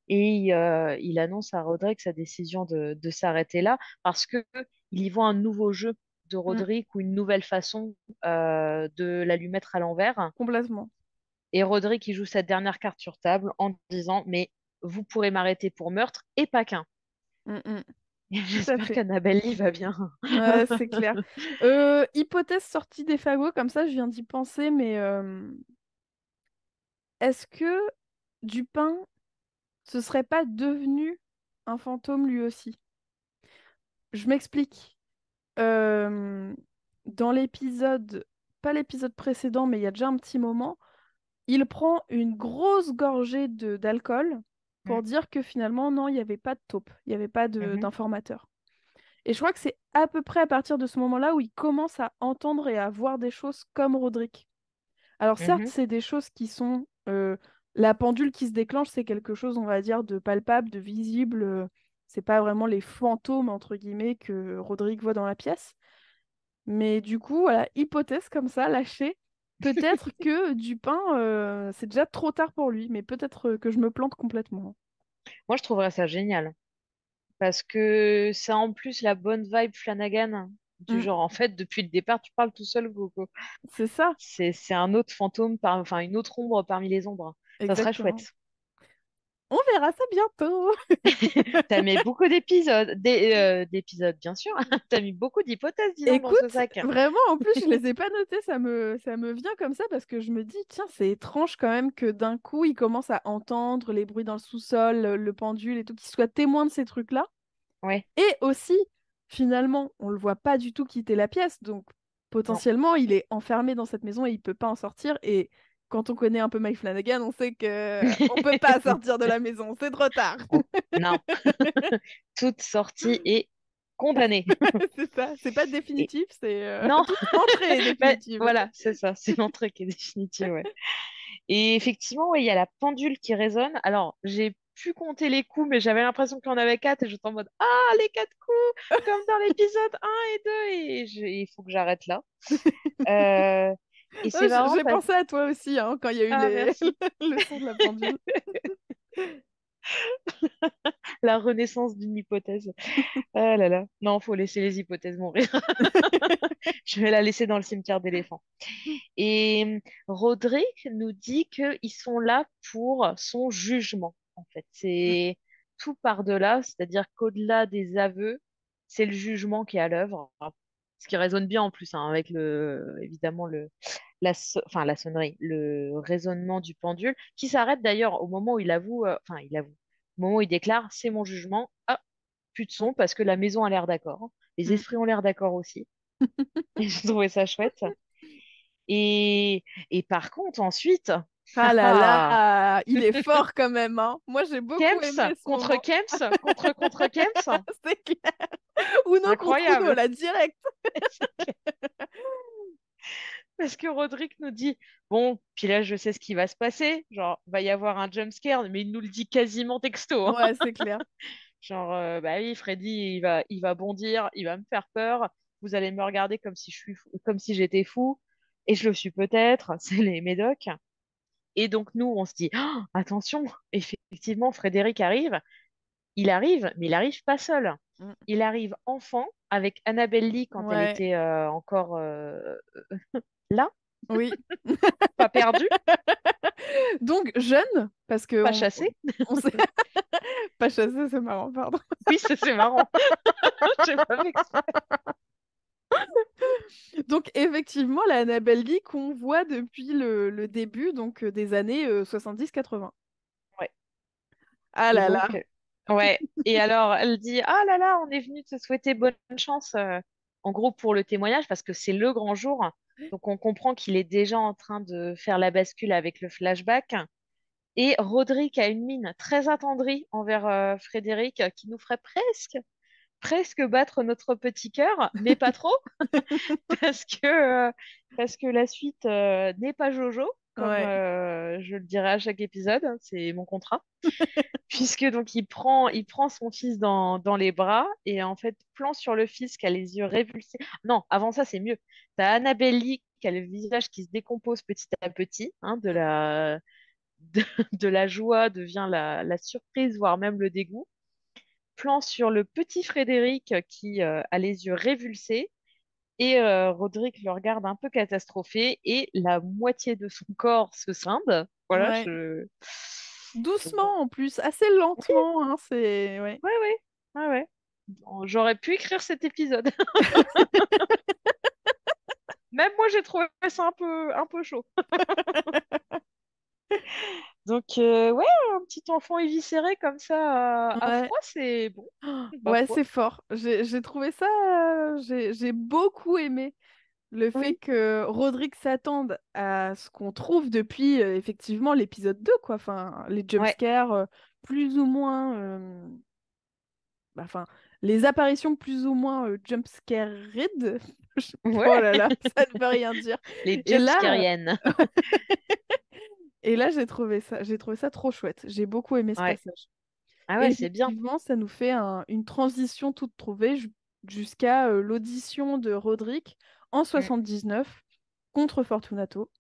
Et il annonce à Roderick sa décision de s'arrêter là parce que il y voit un nouveau jeu de Mm, Roderick ou une nouvelle façon de la lui mettre à l'envers. complètement. Et Roderick, il joue sa dernière carte sur table en disant, mais vous pourrez m'arrêter pour meurtre et pas qu'un. Mm, mm, tout à J'espère fait. qu'Annabelle Lee va bien. Ouais, c'est clair. Hypothèse sortie des fagots, comme ça je viens d'y penser, mais est-ce que Dupin ce serait pas devenu un fantôme lui aussi? Je m'explique. Euh, Dans l'épisode, pas l'épisode précédent, mais il y a déjà un petit moment, il prend une grosse gorgée d'alcool pour Mm, dire que finalement, non, il n'y avait pas de taupe, il n'y avait pas mhm, d'informateur. Et je crois que c'est à peu près à partir de ce moment-là où il commence à entendre et à voir des choses comme Roderick. Alors certes, mhm. c'est des choses qui sont... la pendule qui se déclenche, c'est quelque chose, on va dire, de palpable, de visible. C'est pas vraiment les fantômes, entre guillemets, que Roderick voit dans la pièce. Mais du coup, voilà, hypothèse comme ça, lâchée. Peut-être que Dupin, c'est déjà trop tard pour lui, mais peut-être que je me plante complètement. Moi, je trouverais ça génial. Parce que ça en plus la bonne vibe Flanagan, du Mm, genre, en fait, depuis le départ, tu parles tout seul, Coco. c'est ça, C'est un autre fantôme, enfin, une autre ombre parmi les ombres. Ça serait exactement. chouette. On verra ça bientôt. T'as mis beaucoup d'épisodes, bien sûr. T'as mis beaucoup d'hypothèses, dis donc, dans ce Écoute, sac. vraiment, en plus, je les ai pas notées, ça me vient comme ça parce que je me dis, tiens, c'est étrange quand même que d'un coup, il commence à entendre les bruits dans le sous-sol, le pendule et tout, qu'il soit témoin de ces trucs-là. Ouais, Et aussi, finalement, on le voit pas du tout quitter la pièce, donc non. potentiellement, il est enfermé dans cette maison et il peut pas en sortir. Et quand on connaît un peu Mike Flanagan, on sait que on peut pas sortir de la maison, c'est trop tard. Non, toute sortie est condamnée. C'est ça, c'est pas Et définitif, c'est non, toute entrée est bah, définitive. voilà, c'est ça, c'est l'entrée qui est définitive, ouais. Et effectivement, ouais, il y a la pendule qui résonne. Alors, j'ai pu compter les coups, mais j'avais l'impression qu'il y en avait quatre et j'étais en mode, ah, les quatre coups, comme dans l'épisode un et 2 et il faut que j'arrête là. Euh, et Non, c'est marrant j'ai parce pensé à toi aussi hein, quand il y a eu ah, merci. le son de la pendule. La renaissance d'une hypothèse. Ah là là. Non, faut laisser les hypothèses mourir. Je vais la laisser dans le cimetière d'éléphants. Et Roderick nous dit qu'ils sont là pour son jugement, en fait. C'est tout par-delà, c'est-à-dire qu'au-delà des aveux, c'est le jugement qui est à l'œuvre. Ce qui résonne bien en plus hein, avec évidemment enfin, la sonnerie, le résonnement du pendule, qui s'arrête d'ailleurs au moment où il avoue, enfin, il avoue, au moment où il déclare, c'est mon jugement. Ah, plus de son parce que la maison a l'air d'accord. Les Mm. esprits ont l'air d'accord aussi. Et j'ai trouvé ça chouette. Et par contre, ensuite, Ah là ah, là, il est fort quand même, hein. Moi, j'ai beaucoup Kems aimé ce contre moment. Kems contre Kems, C'est clair. Uno contre Uno, incroyable. là, direct. Parce que Roderick nous dit, bon, puis là, je sais ce qui va se passer. Genre, va y avoir un jump scare, mais il nous le dit quasiment texto, hein. Ouais, c'est clair. Genre, bah oui, Freddy, il va bondir, il va me faire peur. Vous allez me regarder comme si comme si j'étais fou. Et je le suis peut-être. C'est les médocs. Et donc, nous, on se dit, oh, attention, effectivement, Frédéric arrive. Il arrive, mais il arrive pas seul. Mm. Il arrive enfant avec Annabelle Lee quand elle Ouais, était encore là, oui. pas perdue, Donc, jeune, parce que pas chassée. on sait pas chasser, c'est marrant, pardon. Oui, c'est marrant. J'ai pas fait exprès. Donc, effectivement, la Annabelle Lee qu'on voit depuis le début donc, des années 70-80. Ouais. Ah Et là là. donc, ouais. Et alors, elle dit, ah là là, on est venu te souhaiter bonne chance, en gros, pour le témoignage, parce que c'est le grand jour. Donc, on comprend qu'il est déjà en train de faire la bascule avec le flashback. Et Roderick a une mine très attendrie envers Frédéric, qui nous ferait presque battre notre petit cœur, mais pas trop, parce que, euh, parce que la suite n'est pas Jojo, comme Ouais. je le dirai à chaque épisode, hein, c'est mon contrat. Puisque donc il prend son fils dans les bras et en fait, plan sur le fils qui a les yeux révulsés. Non, avant ça, c'est mieux. T'as Annabelle Lee qui a le visage qui se décompose petit à petit, hein, de la joie devient la surprise, voire même le dégoût. Plan sur le petit Frédéric qui a les yeux révulsés et Roderick le regarde un peu catastrophé et la moitié de son corps se scinde. Voilà, Ouais. donc bon. Doucement en plus, assez lentement, hein, c'est ouais. Ouais, ouais, ouais, ouais. Bon, j'aurais pu écrire cet épisode. Même moi, j'ai trouvé ça un peu chaud. Donc, ouais, un petit enfant éviscéré comme ça à Ouais. froid, c'est bon, ma Ouais, foi. c'est fort. J'ai trouvé ça, j'ai beaucoup aimé le fait Oui, que Roderick s'attende à ce qu'on trouve depuis effectivement l'épisode 2 quoi. Enfin, les ouais, jumpscares plus ou moins, enfin, les apparitions plus ou moins jumpscared. Oh ouais. là là, ça ne veut rien dire. Les Et là, jumpscariennes. et là, j'ai trouvé ça trop chouette. J'ai beaucoup aimé ce Ouais. passage. Ah Et ouais, c'est bien. effectivement, ça nous fait une transition toute trouvée jusqu'à l'audition de Roderick en Mm. 79 contre Fortunato,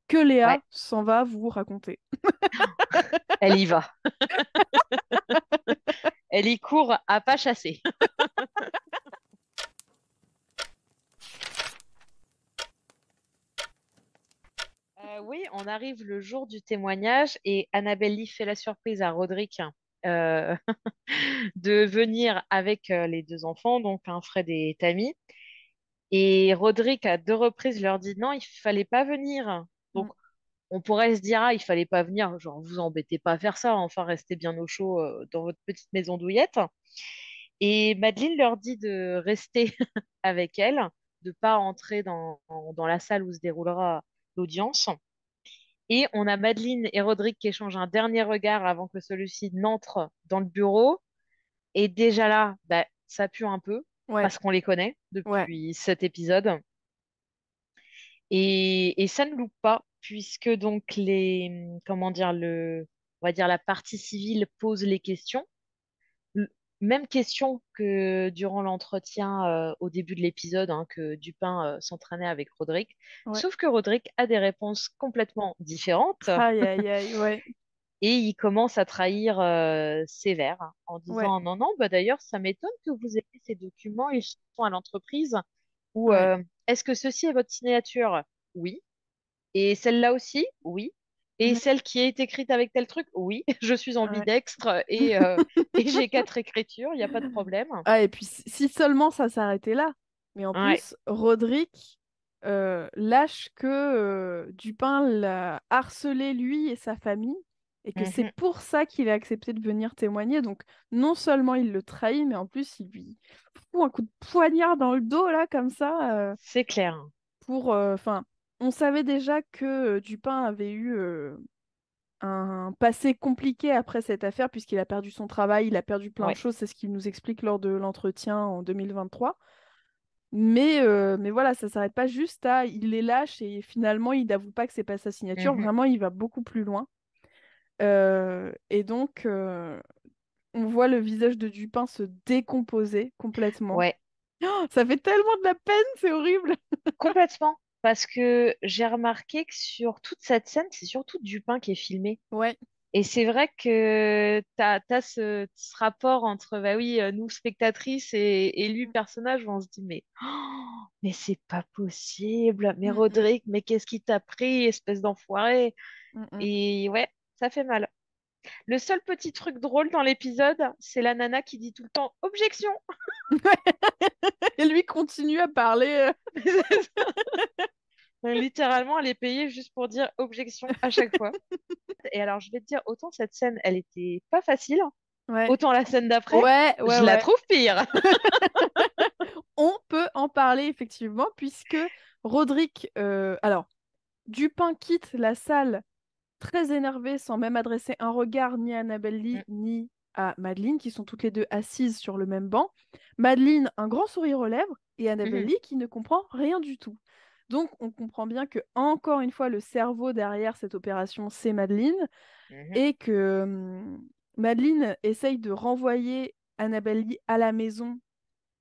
que Ouais, Léa s'en va vous raconter. elle y va. Elle y court à pas chasser. oui, on arrive le jour du témoignage et Annabelle Lee fait la surprise à Roderick euh, de venir avec les deux enfants, donc un Fred et Tammy. Et Roderick, à deux reprises, leur dit non, il fallait pas venir. Mm. Donc, on pourrait se dire, ah, il fallait pas venir, genre, vous embêtez pas à faire ça, enfin, restez bien au chaud dans votre petite maison douillette. Et Madeleine leur dit de rester avec elle, de pas entrer dans la salle où se déroulera l'audience. Et on a Madeleine et Roderick qui échangent un dernier regard avant que celui-ci n'entre dans le bureau. Et déjà là, bah, ça pue un peu, Ouais, parce qu'on les connaît ouais, depuis cet épisode. Et ça ne loupe pas, puisque donc comment dire, on va dire la partie civile pose les questions. M- Même question que durant l'entretien au début de l'épisode, hein, que Dupin s'entraînait avec Roderick. ouais. Sauf que Roderick a des réponses complètement différentes Aïe, aïe, aïe, ouais, et il commence à trahir sévère en ouais, disant non, non, bah d'ailleurs, ça m'étonne que vous ayez ces documents, ils sont à l'entreprise. Ou ouais, est-ce que ceci est votre signature? Oui. Et celle-là aussi? Oui. Et mhm, celle qui est écrite avec tel truc? Oui. Je suis ouais. ambidextre et j'ai quatre écritures, il n'y a pas de problème. Ah, et puis si seulement ça s'arrêtait là. Mais en Ouais. plus, Roderick lâche que Dupin l'a harcelé lui et sa famille, et que c'est Mhm. pour ça qu'il a accepté de venir témoigner. Donc non seulement il le trahit, mais en plus il lui fout un coup de poignard dans le dos là, comme ça, C'est clair. pour. Enfin, on savait déjà que Dupin avait eu un passé compliqué après cette affaire, puisqu'il a perdu son travail, il a perdu plein de Ouais. choses, c'est ce qu'il nous explique lors de l'entretien en 2023. Mais voilà, ça s'arrête pas juste à il les lâche et finalement il n'avoue pas que c'est pas sa signature. Mhm. Vraiment, il va beaucoup plus loin. Et donc, on voit le visage de Dupin se décomposer complètement. Ouais. Oh, ça fait tellement de la peine, c'est horrible. Complètement. Parce que j'ai remarqué que sur toute cette scène, c'est surtout Dupin qui est filmé. Ouais. Et c'est vrai que t'as ce rapport entre, bah oui, nous, spectatrices, et lui, personnage, où on se dit, mais c'est pas possible. Mais Mm, mm, Roderick, mais qu'est-ce qui t'a pris, espèce d'enfoiré? mm, mm. Et ouais, ça fait mal. Le seul petit truc drôle dans l'épisode, c'est la nana qui dit tout le temps objection. Et lui continue à parler. Littéralement, elle est payée juste pour dire objection à chaque fois. Et alors, je vais te dire, autant cette scène, elle était pas facile, Ouais. autant la scène d'après, Ouais, ouais, je la ouais. trouve pire. On peut en parler effectivement, puisque Roderick, alors, Dupin quitte la salle très énervé, sans même adresser un regard ni à Annabelle Mm, Lee ni à Madeleine, qui sont toutes les deux assises sur le même banc. Madeleine, un grand sourire aux lèvres, et Annabelle mhm, Lee qui ne comprend rien du tout. Donc, on comprend bien que, encore une fois, le cerveau derrière cette opération, c'est Madeleine, mhm. et que Madeleine essaye de renvoyer Annabelle Lee à la maison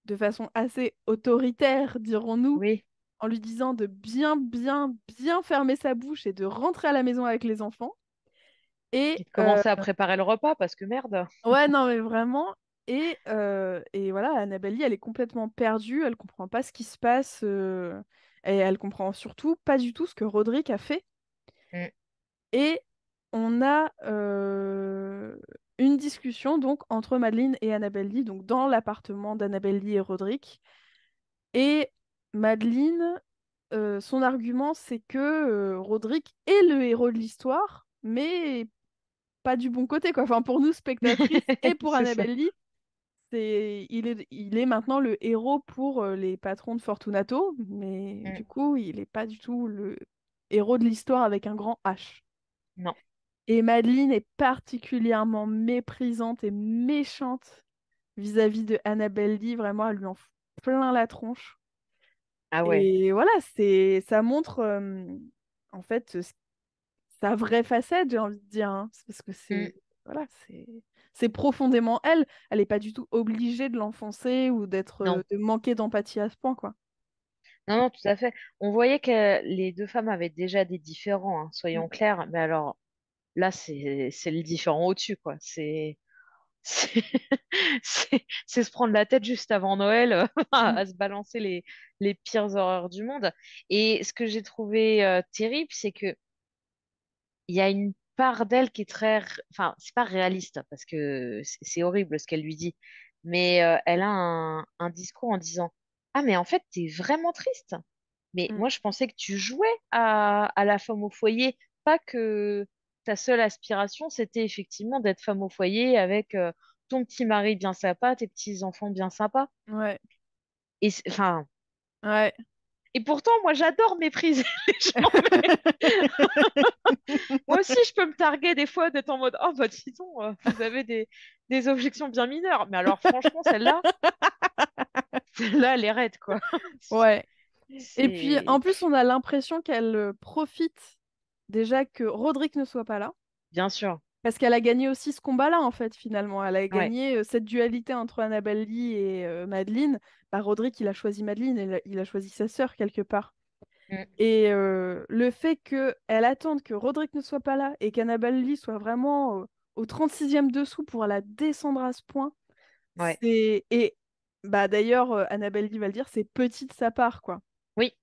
de façon assez autoritaire, dirons-nous, Oui, en lui disant de bien, bien, bien fermer sa bouche et de rentrer à la maison avec les enfants. et Et de commencer à préparer le repas, parce que merde. ouais, non, mais vraiment. Et voilà, Annabelle Lee, elle est complètement perdue, elle comprend pas ce qui se passe, et elle comprend surtout pas du tout ce que Roderick a fait. Mm, Et on a une discussion donc entre Madeleine et Annabelle Lee, donc dans l'appartement d'Annabelle Lee et Roderick. Et Madeleine, son argument, c'est que Roderick est le héros de l'histoire, mais pas du bon côté, quoi. Enfin, pour nous, spectatrices, et pour c'est ça. Annabelle Lee, il est maintenant le héros pour les patrons de Fortunato, mais Mm, du coup, il n'est pas du tout le héros de l'histoire avec un grand H. non. Et Madeleine est particulièrement méprisante et méchante vis-à-vis de Annabelle Lee, vraiment, elle lui en fout plein la tronche. Ah ouais. Et voilà, ça montre en fait sa vraie facette, j'ai envie de dire, hein. C'est parce que Mm, voilà, c'est profondément elle. Elle n'est pas du tout obligée de l'enfoncer ou non. de manquer d'empathie à ce point, quoi. Non, non, tout à fait. On voyait que les deux femmes avaient déjà des différends, hein, Mm, soyons clairs. Mais alors, là, c'est le différent au-dessus, quoi. C'est c'est se prendre la tête juste avant Noël mm, à se balancer les pires horreurs du monde. Et ce que j'ai trouvé terrible, c'est que il y a une part d'elle qui est enfin, c'est pas réaliste parce que c'est horrible ce qu'elle lui dit, mais elle a un discours en disant, ah, mais en fait, t'es vraiment triste. Mais Mm. moi, je pensais que tu jouais à la femme au foyer, pas que ta seule aspiration, c'était effectivement d'être femme au foyer avec ton petit mari bien sympa, tes petits enfants bien sympas. Ouais, Enfin, ouais. et pourtant, moi, j'adore mépriser les gens. Moi aussi, je peux me targuer des fois d'être en mode, oh, bah, dis donc, vous avez des objections bien mineures. Mais alors, franchement, celle-là, elle est raide, quoi. Ouais. Et puis, en C'est, plus, on a l'impression qu'elle profite déjà que Roderick ne soit pas là. bien sûr. Parce qu'elle a gagné aussi ce combat-là, en fait, finalement. Elle a Ouais. gagné cette dualité entre Annabelle Lee et Madeleine. Bah, Roderick, il a choisi Madeleine, il a choisi sa sœur, quelque part. Mm. Et le fait qu'elle attende que Roderick ne soit pas là et qu'Annabelle Lee soit vraiment au 36e dessous pour la descendre à ce point, Ouais. c'est... Et bah, d'ailleurs, Annabelle Lee va le dire, c'est petit de sa part, quoi. Oui.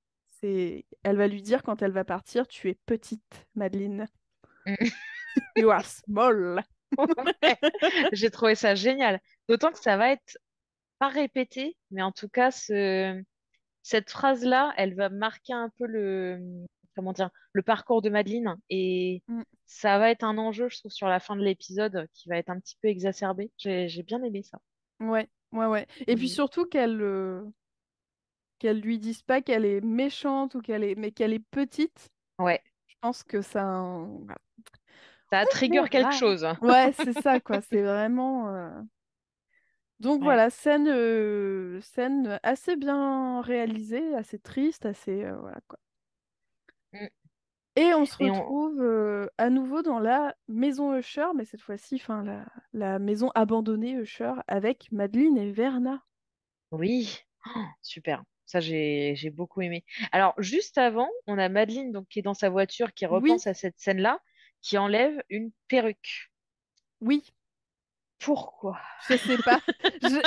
Elle va lui dire quand elle va partir, tu es petite, Madeleine. Mm. You are small. Ouais. J'ai trouvé ça génial. D'autant que ça va être pas répété, mais en tout cas, cette phrase-là, elle va marquer un peu comment dire, le parcours de Madeleine. Et Mm. ça va être un enjeu, je trouve, sur la fin de l'épisode qui va être un petit peu exacerbé. J'ai bien aimé ça. Ouais, ouais, ouais. Et puis Mm. surtout qu'elle lui dise pas qu'elle est méchante ou mais qu'elle est petite. Ouais, Je pense que ça a voilà. ça On trigger quelque verra. chose. Ouais, c'est ça, quoi. C'est vraiment. Donc Ouais. voilà, scène assez bien réalisée, assez triste, assez voilà quoi. Mm. Et on se Et on... retrouve à nouveau dans la maison Usher, mais cette fois-ci, enfin la maison abandonnée Usher avec Madeleine et Verna. Oui, super. Ça, j'ai beaucoup aimé. Alors, juste avant, on a Madeleine donc, qui est dans sa voiture, qui Oui, repense à cette scène-là, qui enlève une perruque. oui, Pourquoi? je sais pas.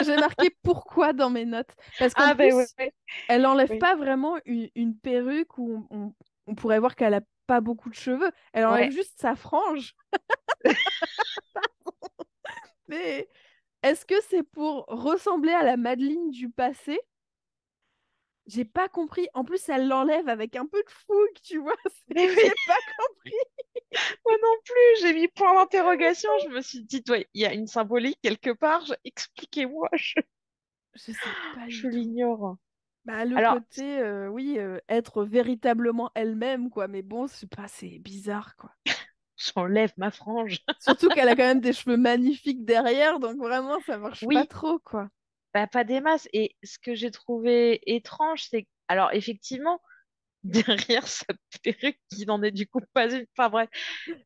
J'ai marqué pourquoi dans mes notes. Parce qu'en Ah ben ouais, plus, elle enlève oui. pas vraiment une perruque où on pourrait voir qu'elle a pas beaucoup de cheveux. Elle enlève Ouais. juste sa frange. Mais est-ce que c'est pour ressembler à la Madeleine du passé? J'ai pas compris. En plus, elle l'enlève avec un peu de fougue, tu vois. Mais oui, J'ai pas compris. moi non plus, j'ai mis point d'interrogation. Je me suis dit, ouais, il y a une symbolique quelque part. Expliquez-moi, Je sais pas je du tout. l'ignore. Bah, le Alors, côté, oui, être véritablement elle-même, quoi. Mais bon, je sais pas, c'est bizarre, quoi. j'enlève ma frange. Surtout qu'elle a quand même des cheveux magnifiques derrière, donc vraiment, ça marche pas Oui, trop, quoi. bah, pas des masses. Et ce que j'ai trouvé étrange, c'est que, alors effectivement, derrière sa perruque, qui n'en est du coup pas une, enfin bref,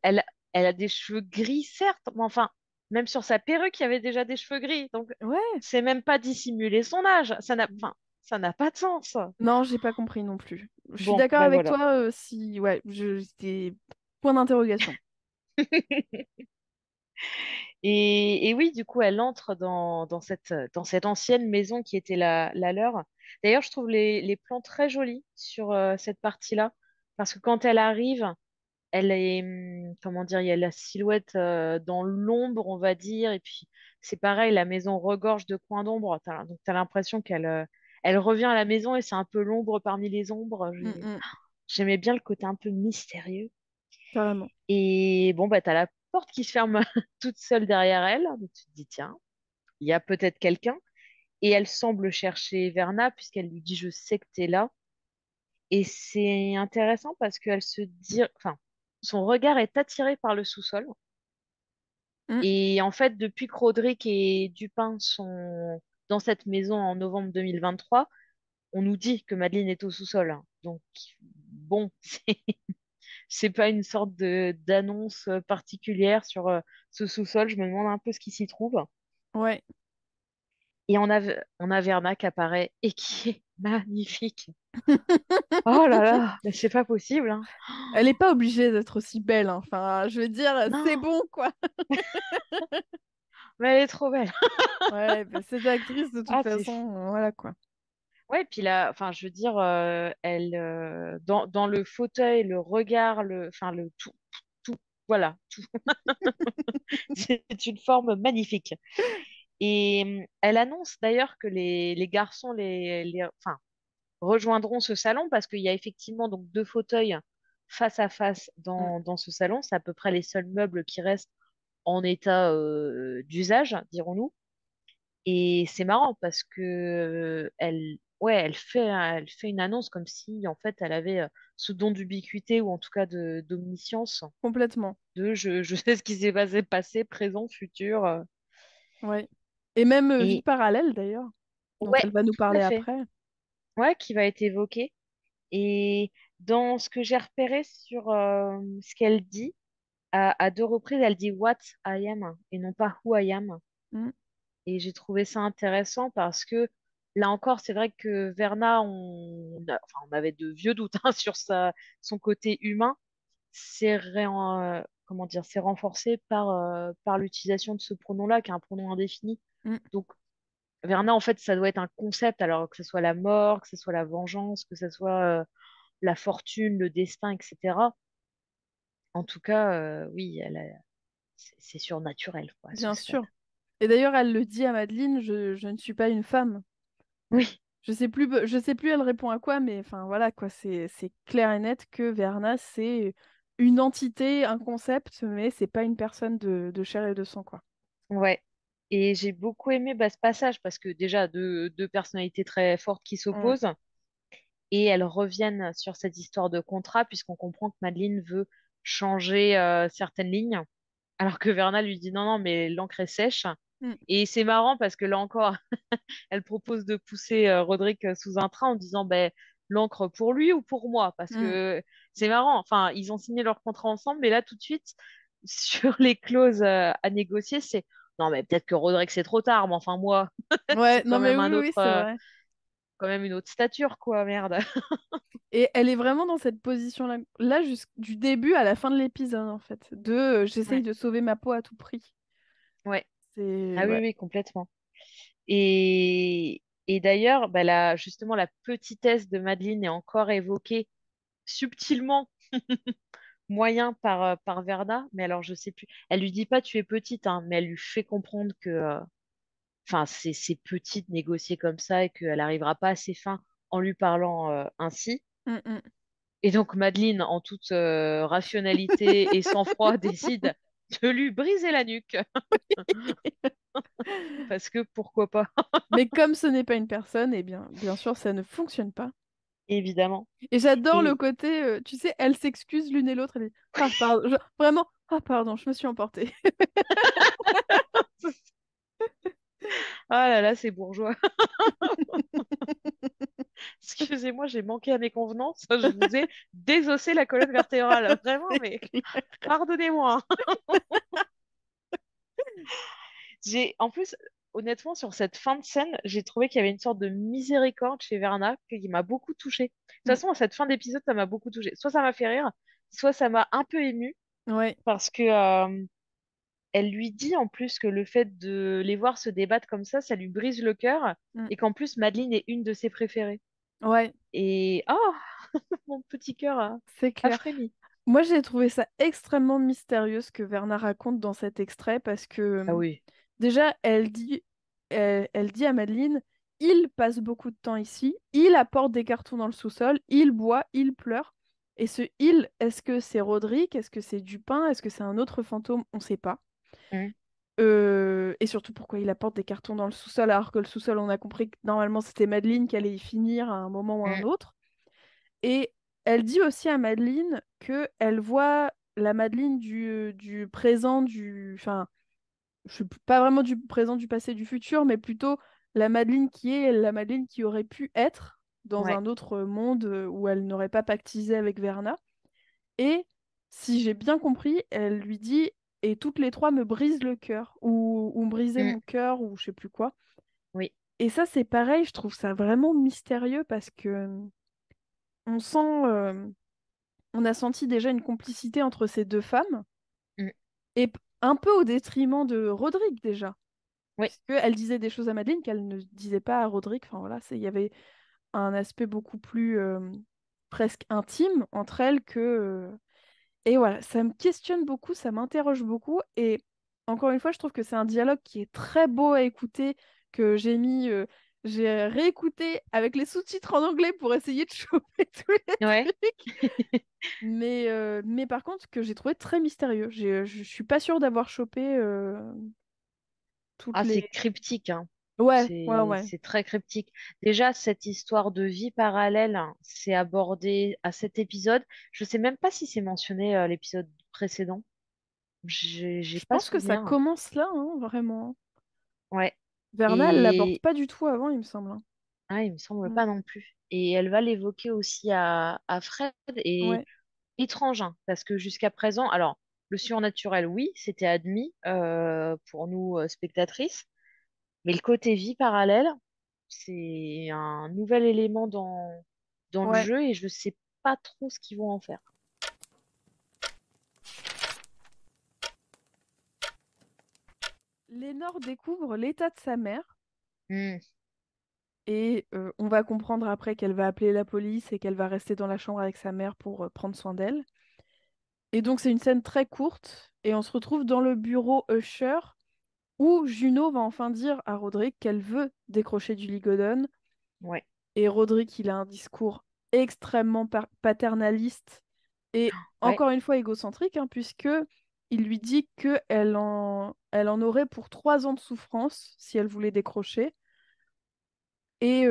elle, elle a des cheveux gris, certes, mais enfin, même sur sa perruque, il y avait déjà des cheveux gris. Donc, Ouais. c'est même pas dissimuler son âge. Enfin, ça n'a pas de sens. Non, j'ai pas compris non plus. Je suis Bon, d'accord ben avec voilà. toi, si, ouais, c'était point d'interrogation. Et oui, du coup, elle entre dans cette ancienne maison qui était la leur. D'ailleurs, je trouve les plans très jolis sur cette partie-là. Parce que quand elle arrive, elle est, comment dire, il y a la silhouette dans l'ombre, on va dire. Et puis, c'est pareil, la maison regorge de coins d'ombre. Donc, tu as l'impression elle revient à la maison et c'est un peu l'ombre parmi les ombres. Mm, mm, J'aimais bien le côté un peu mystérieux. carrément. Et bon, bah, tu as la porte qui se ferme toute seule derrière elle. Donc, tu te dis, tiens, il y a peut-être quelqu'un. Et elle semble chercher Verna puisqu'elle lui dit, je sais que tu es là. Et c'est intéressant parce qu'elle se dit, enfin, son regard est attiré par le sous-sol. Mm, Et en fait, depuis que Roderick et Dupin sont dans cette maison en novembre 2023, on nous dit que Madeleine est au sous-sol, hein. Donc, bon, c'est pas une sorte de d'annonce particulière sur ce sous-sol. Je me demande un peu ce qui s'y trouve. ouais. Et on a Verna qui apparaît et qui est magnifique. Oh là là, mais c'est pas possible, hein. Elle n'est pas obligée d'être aussi belle, hein. Enfin, je veux dire, c'est Non, bon, quoi. mais elle est trop belle. Ouais, bah, cette actrice, de toute Ah, c'est façon, fou. voilà, quoi. Ouais, puis là, enfin, je veux dire, elle, dans le fauteuil, le regard, enfin, le tout. Voilà, tout. C'est une forme magnifique. Et elle annonce d'ailleurs que les garçons enfin, rejoindront ce salon parce qu'il y a effectivement donc deux fauteuils face à face Mm. dans ce salon. C'est à peu près les seuls meubles qui restent en état d'usage, dirons-nous. Et c'est marrant parce que ouais, elle fait une annonce comme si en fait elle avait ce don d'ubiquité ou en tout cas de d'omniscience Complètement. de je sais ce qui s'est passé, présent, futur. Ouais. Et même vie Et parallèle d'ailleurs, dont ouais, elle va nous tout à parler fait. après. Ouais, qui va être évoqué. Et dans ce que j'ai repéré sur ce qu'elle dit, à deux reprises, elle dit what I am et non pas who I am. Mm. Et j'ai trouvé ça intéressant parce que là encore, c'est vrai que Verna, enfin, on avait de vieux doutes hein, sur son côté humain. Comment dire, c'est renforcé par l'utilisation de ce pronom-là, qui est un pronom indéfini. Mm. Donc, Verna, en fait, ça doit être un concept, alors que ce soit la mort, que ce soit la vengeance, que ce soit la fortune, le destin, etc. En tout cas, oui, c'est surnaturel, quoi, à ce Bien stade. sûr. Et d'ailleurs, elle le dit à Madeleine, je ne suis pas une femme. Oui, Je sais plus, elle répond à quoi, mais enfin voilà quoi, c'est clair et net que Verna, c'est une entité, un concept, mais c'est pas une personne de chair et de sang, quoi. ouais. Et j'ai beaucoup aimé ce passage parce que déjà, deux personnalités très fortes qui Mm. s'opposent et elles reviennent sur cette histoire de contrat puisqu'on comprend que Madeleine veut changer certaines lignes alors que Verna lui dit non, non, mais l'encre est sèche. Mm. Et c'est marrant parce que là encore, elle propose de pousser Roderick sous un train en disant ben, l'encre pour lui ou pour moi? Parce Mm. que c'est marrant. Enfin, ils ont signé leur contrat ensemble, mais là, tout de suite, sur les clauses à négocier, c'est non, mais peut-être que Roderick, c'est trop tard, mais enfin, moi, Ouais, j'ai non quand mais même oui, oui, c'est vrai. quand même une autre stature, quoi, merde. Et elle est vraiment dans cette position-là, là, du début à la fin de l'épisode, en fait, de j'essaye Ouais, de sauver ma peau à tout prix. ouais. C'est Ah oui, ouais. oui, complètement. Et d'ailleurs, bah, justement, la petitesse de Madeleine est encore évoquée subtilement moyen par Verna, mais alors je sais plus. Elle lui dit pas tu es petite, hein, mais elle lui fait comprendre que enfin c'est petit de négocier comme ça et qu'elle n'arrivera pas à ses fins en lui parlant ainsi. Mm, mm. Et donc Madeleine, en toute rationalité et sang-froid, décide de lui briser la nuque parce que pourquoi pas, Mais comme ce n'est pas une personne, eh bien sûr, ça ne fonctionne pas. évidemment. Et j'adore le Et côté, tu sais, elles s'excusent l'une et l'autre. Elle dit, ah, pardon, vraiment, ah, pardon, je me suis emportée. ah là là, c'est bourgeois. Excusez-moi, j'ai manqué à mes convenances. Je vous ai désossé la colonne vertébrale. Vraiment, C'est mais clair. pardonnez-moi. En plus, honnêtement, sur cette fin de scène, j'ai trouvé qu'il y avait une sorte de miséricorde chez Verna qui m'a beaucoup touchée. De toute Mm. façon, à cette fin d'épisode, ça m'a beaucoup touchée. Soit ça m'a fait rire, soit ça m'a un peu émue Ouais. parce que elle lui dit en plus que le fait de les voir se débattre comme ça lui brise le cœur Mm. et qu'en plus, Madeleine est une de ses préférées. Ouais, Et oh, mon petit cœur c'est a clair. frémi. Moi, j'ai trouvé ça extrêmement mystérieux ce que Verna raconte dans cet extrait parce que Ah oui. déjà, elle dit à Madeleine, il passe beaucoup de temps ici, il apporte des cartons dans le sous-sol, il boit, il pleure. Et ce il, est-ce que c'est Roderick? Est-ce que c'est Dupin? Est-ce que c'est un autre fantôme? On ne sait pas. Mm, Et surtout pourquoi il apporte des cartons dans le sous-sol alors que le sous-sol, on a compris que normalement c'était Madeleine qui allait y finir à un moment ou à un mm, autre. Et elle dit aussi à Madeleine que elle voit la Madeleine du présent, enfin, je suis pas vraiment du présent, du passé, du futur, mais plutôt la Madeleine qui est la Madeleine qui aurait pu être dans ouais. un autre monde où elle n'aurait pas pactisé avec Verna. Et si j'ai bien compris, elle lui dit, et toutes les trois me brisent le cœur, ou me brisaient Mm, mon cœur, ou je sais plus quoi. oui. Et ça, c'est pareil, je trouve ça vraiment mystérieux parce que on sent, on a senti déjà une complicité entre ces deux femmes, Mm, et un peu au détriment de Roderick déjà. oui. Puisqu'elle disait des choses à Madeleine qu'elle ne disait pas à Roderick. Enfin voilà, il y avait un aspect beaucoup plus presque intime entre elles que. Et voilà, ça me questionne beaucoup, ça m'interroge beaucoup. Et encore une fois, je trouve que c'est un dialogue qui est très beau à écouter, que j'ai réécouté avec les sous-titres en anglais pour essayer de choper tous les Ouais. trucs. Mais par contre, que j'ai trouvé très mystérieux. Je suis pas sûre d'avoir chopé toutes Ah, c'est les. cryptique, hein. Ouais, ouais, C'est ouais. c'est très cryptique. Déjà, cette histoire de vie parallèle, hein, c'est abordé à cet épisode. Je sais même pas si c'est mentionné l'épisode précédent. J'ai Je pas pense que ça souvenir. commence là, hein, vraiment. Ouais. Verna, elle l'aborde Et pas du tout avant, il me semble, hein. ah, il me semble Mm. pas non plus. Et elle va l'évoquer aussi à Fred. Et Ouais, étrange, hein, parce que jusqu'à présent, alors, le surnaturel, oui, c'était admis pour nous spectatrices. Mais le côté vie parallèle, c'est un nouvel élément dans le ouais. jeu et je sais pas trop ce qu'ils vont en faire. Lénore découvre l'état de sa mère Hmm, et on va comprendre après qu'elle va appeler la police et qu'elle va rester dans la chambre avec sa mère pour prendre soin d'elle. Et donc c'est une scène très courte et on se retrouve dans le bureau Usher où Juno va enfin dire à Roderick qu'elle veut décrocher du Ligodon. ouais, Et Roderick, il a un discours extrêmement paternaliste et ouais, encore une fois égocentrique, hein, puisque il lui dit elle en aurait pour 3 ans de souffrance si elle voulait décrocher. Et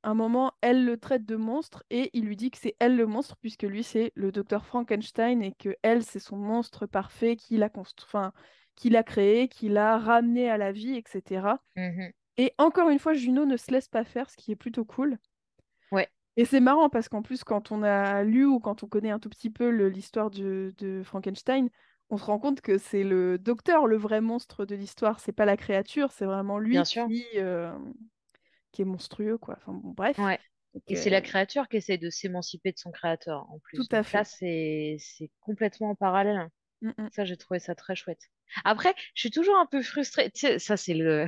à un moment, elle le traite de monstre et il lui dit que c'est elle le monstre, puisque lui, c'est le docteur Frankenstein et que elle, c'est son monstre parfait qu'il a enfin, qu'il a créé, qu'il a ramené à la vie, etc. mhm, Et encore une fois, Juno ne se laisse pas faire, ce qui est plutôt cool. ouais, Et c'est marrant parce qu'en plus, quand on a lu ou quand on connaît un tout petit peu l'histoire de Frankenstein, on se rend compte que c'est le docteur le vrai monstre de l'histoire, c'est pas la créature, c'est vraiment bien lui sûr, qui est monstrueux, quoi. Enfin bon, bref. ouais. Donc, Et c'est la créature qui essaie de s'émanciper de son créateur en tout plus. à Donc là, fait. c'est complètement en parallèle, hein. Mm, mm. Ça, j'ai trouvé ça très chouette. Après, je suis toujours un peu frustrée. Tu sais, ça, c'est le,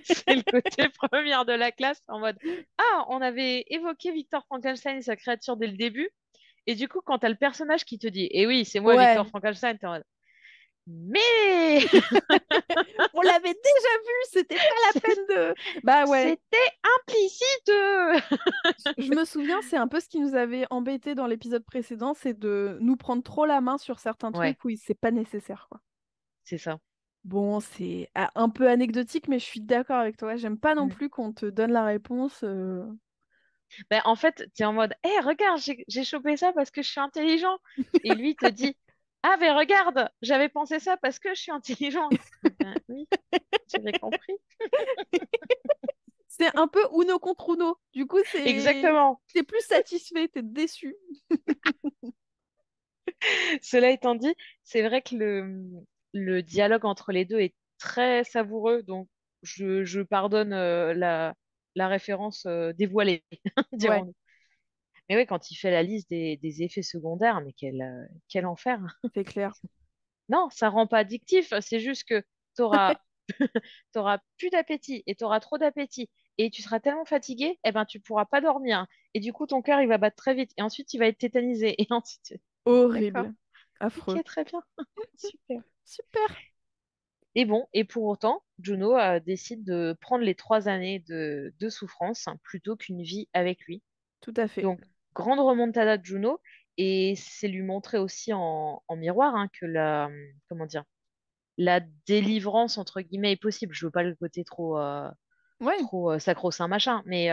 c'est le côté première de la classe en mode, ah, on avait évoqué Victor Frankenstein et sa créature dès le début. Et du coup, quand t'as le personnage qui te dit, eh oui, c'est moi, Victor Ouais, Frankenstein, t'es en mode, mais on l'avait déjà vu, c'était pas la peine de. Bah ouais, c'était implicite. je me souviens, c'est un peu ce qui nous avait embêté dans l'épisode précédent, c'est de nous prendre trop la main sur certains Ouais, trucs où c'est pas nécessaire, quoi. c'est ça. Bon, c'est un peu anecdotique, mais je suis d'accord avec toi. J'aime pas non Mm. plus qu'on te donne la réponse. Ben, en fait, t'es en mode, hé, regarde, j'ai chopé ça parce que je suis intelligent. Et lui te dit, ah, mais regarde, j'avais pensé ça parce que je suis intelligent. Ben oui, j'avais compris. C'est un peu Uno contre Uno. Du coup, Exactement. t'es plus satisfait, t'es déçu. Cela étant dit, c'est vrai que le dialogue entre les deux est très savoureux, donc je pardonne la référence dévoilée, Ouais, dirons-nous. Mais oui, quand il fait la liste des effets secondaires, mais quel enfer. c'est clair. Non, ça rend pas addictif, c'est juste que t'auras plus d'appétit et t'auras trop d'appétit et tu seras tellement fatigué, eh ben tu pourras pas dormir. Et du coup, ton cœur, il va battre très vite et ensuite, il va être tétanisé et ensuite... D'accord, Horrible. Affreux. ok, très bien, super. Super. Et bon, et pour autant, Juno décide de prendre les 3 années de souffrance, hein, plutôt qu'une vie avec lui. Tout à fait. Donc, grande remontada de Juno, et c'est lui montrer aussi en miroir, hein, que comment dire, la délivrance, entre guillemets, est possible. Je veux pas le côté Ouais, trop sacro-saint machin, mais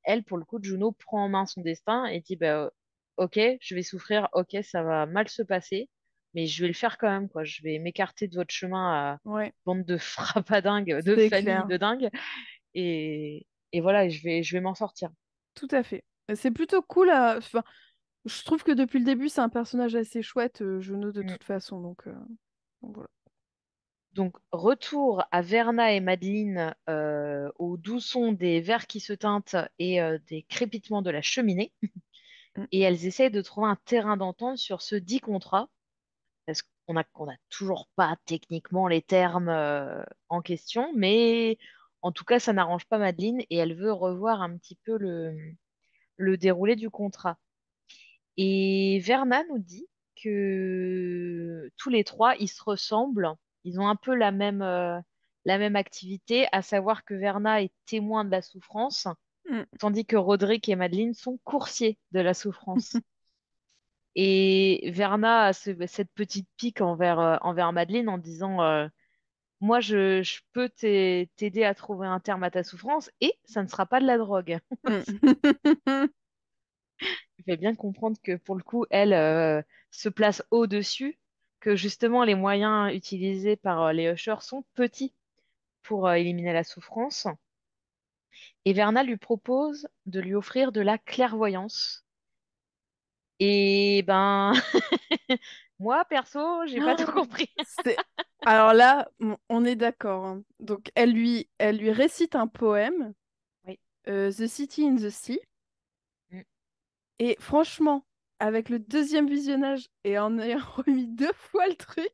elle, pour le coup, Juno prend en main son destin et dit, bah, ok, je vais souffrir, ok, ça va mal se passer, mais je vais le faire quand même, quoi. Je vais m'écarter de votre chemin à ouais, bande de frappadingues, de c'est famille clair. de dingues, et voilà, je vais m'en sortir. Tout à fait. C'est plutôt cool enfin, je trouve que depuis le début, c'est un personnage assez chouette, Juno, de Mm. toute façon. Donc voilà. Donc, retour à Verna et Madeline au doux son des verres qui se teintent et des crépitements de la cheminée. Mm. Et elles essaient de trouver un terrain d'entente sur ce dit contrat, parce qu'on a toujours pas techniquement les termes en question, mais en tout cas, ça n'arrange pas Madeline et elle veut revoir un petit peu le déroulé du contrat. Et Verna nous dit que tous les trois, ils se ressemblent. Ils ont un peu la même activité, à savoir que Verna est témoin de la souffrance, Mm. tandis que Roderick et Madeleine sont coursiers de la souffrance. Et Verna a cette petite pique envers Madeleine en disant moi, je peux t'aider à trouver un terme à ta souffrance et ça ne sera pas de la drogue. Mm. Il fait bien comprendre que pour le coup, elle se place au-dessus, que justement les moyens utilisés par les Ushers sont petits pour éliminer la souffrance. Et Verna lui propose de lui offrir de la clairvoyance. Et ben, moi, perso, j'ai pas tout Oh, compris. c'est... Alors là, on est d'accord, hein. Donc, elle lui récite un poème, Oui. The City in the Sea. Mm. Et franchement, avec le deuxième visionnage et en ayant remis deux fois le truc,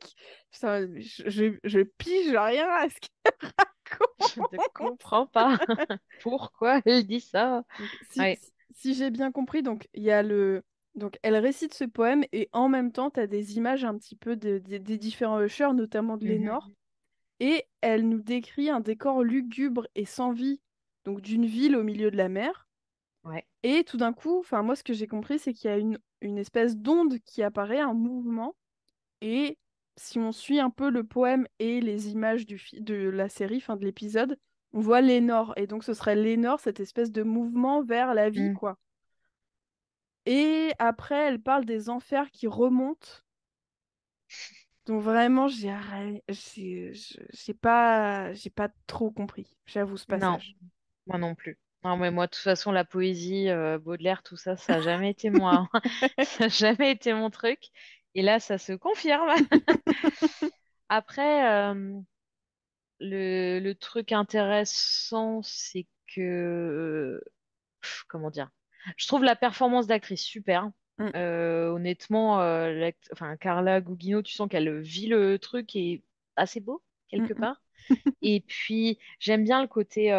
putain, je pige rien à ce qu'elle Je ne raconte. comprends pas pourquoi elle dit ça. Donc, Ouais. si j'ai bien compris, donc il y a le. Donc, elle récite ce poème et en même temps, tu as des images un petit peu des différents ushers, notamment de Lénore. Mhm. Et elle nous décrit un décor lugubre et sans vie, donc d'une ville au milieu de la mer. Ouais. Et tout d'un coup, enfin moi ce que j'ai compris, c'est qu'il y a une espèce d'onde qui apparaît, un mouvement. Et si on suit un peu le poème et les images de la série, enfin de l'épisode, on voit Lénore. Et donc ce serait Lénore, cette espèce de mouvement vers la vie, Mm. quoi. Et après, elle parle des enfers qui remontent. Donc vraiment, j'ai pas trop compris, j'avoue, ce Non, passage. moi non plus. Non, mais moi, de toute façon, la poésie, Baudelaire, tout ça, ça n'a jamais été moi. Ça n'a jamais été mon truc. Et là, ça se confirme. Après, le truc intéressant, c'est que, comment dire, je trouve la performance d'actrice super. Mm, Honnêtement, enfin, Carla Gugino, tu sens qu'elle vit le truc et est assez beau, mm, quelque mm. part. Et puis, j'aime bien le côté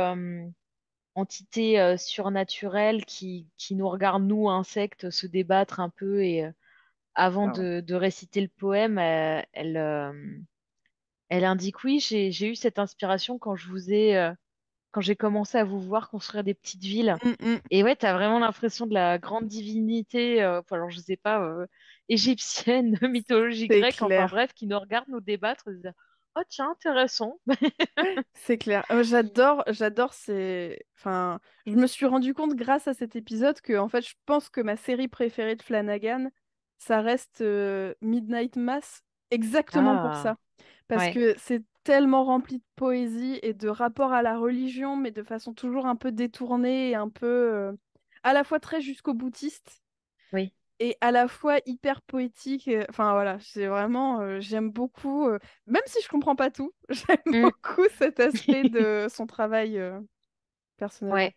entité surnaturelle qui nous regarde, nous, insectes, se débattre un peu. Et avant Ah ouais. de réciter le poème, elle indique, oui, j'ai eu cette inspiration quand j'ai commencé à vous voir construire des petites villes. Mm, mm. Et ouais, t'as vraiment l'impression de la grande divinité, enfin, alors je sais pas, égyptienne, mythologie C'est grecque, enfin clair. bref, qui nous regarde nous débattre et se dire, oh tiens, intéressant. C'est clair. J'adore ces. Enfin, je me suis rendu compte grâce à cet épisode que, en fait, je pense que ma série préférée de Flanagan, ça reste Midnight Mass, exactement pour Ah, ça. Parce ouais. que c'est tellement rempli de poésie et de rapport à la religion, mais de façon toujours un peu détournée et un peu à la fois très jusqu'au boutiste Oui. et à la fois hyper poétique. Enfin voilà, c'est vraiment, j'aime beaucoup, même si je comprends pas tout, j'aime Mm. beaucoup cet aspect de son travail personnellement. Ouais.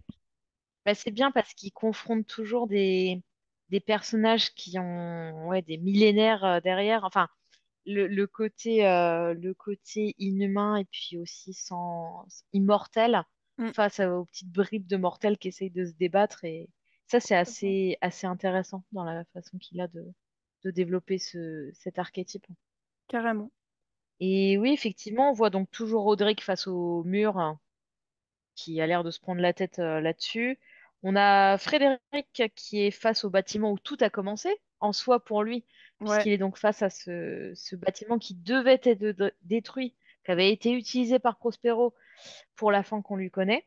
Bah, c'est bien parce qu'ils confrontent toujours des personnages qui ont ouais, des millénaires derrière. Enfin, le côté inhumain et puis aussi immortel Mm, face aux petites bribes de mortels qui essayent de se débattre. Et ça, c'est complètement. assez intéressant dans la façon qu'il a de développer cet archétype. Carrément. Et oui, effectivement, on voit donc toujours Roderick face au mur, hein, qui a l'air de se prendre la tête là-dessus. On a Frédéric qui est face au bâtiment où tout a commencé, en soi pour lui, Ouais. puisqu'il est donc face à ce bâtiment qui devait être détruit, qui avait été utilisé par Prospero pour la fin qu'on lui connaît.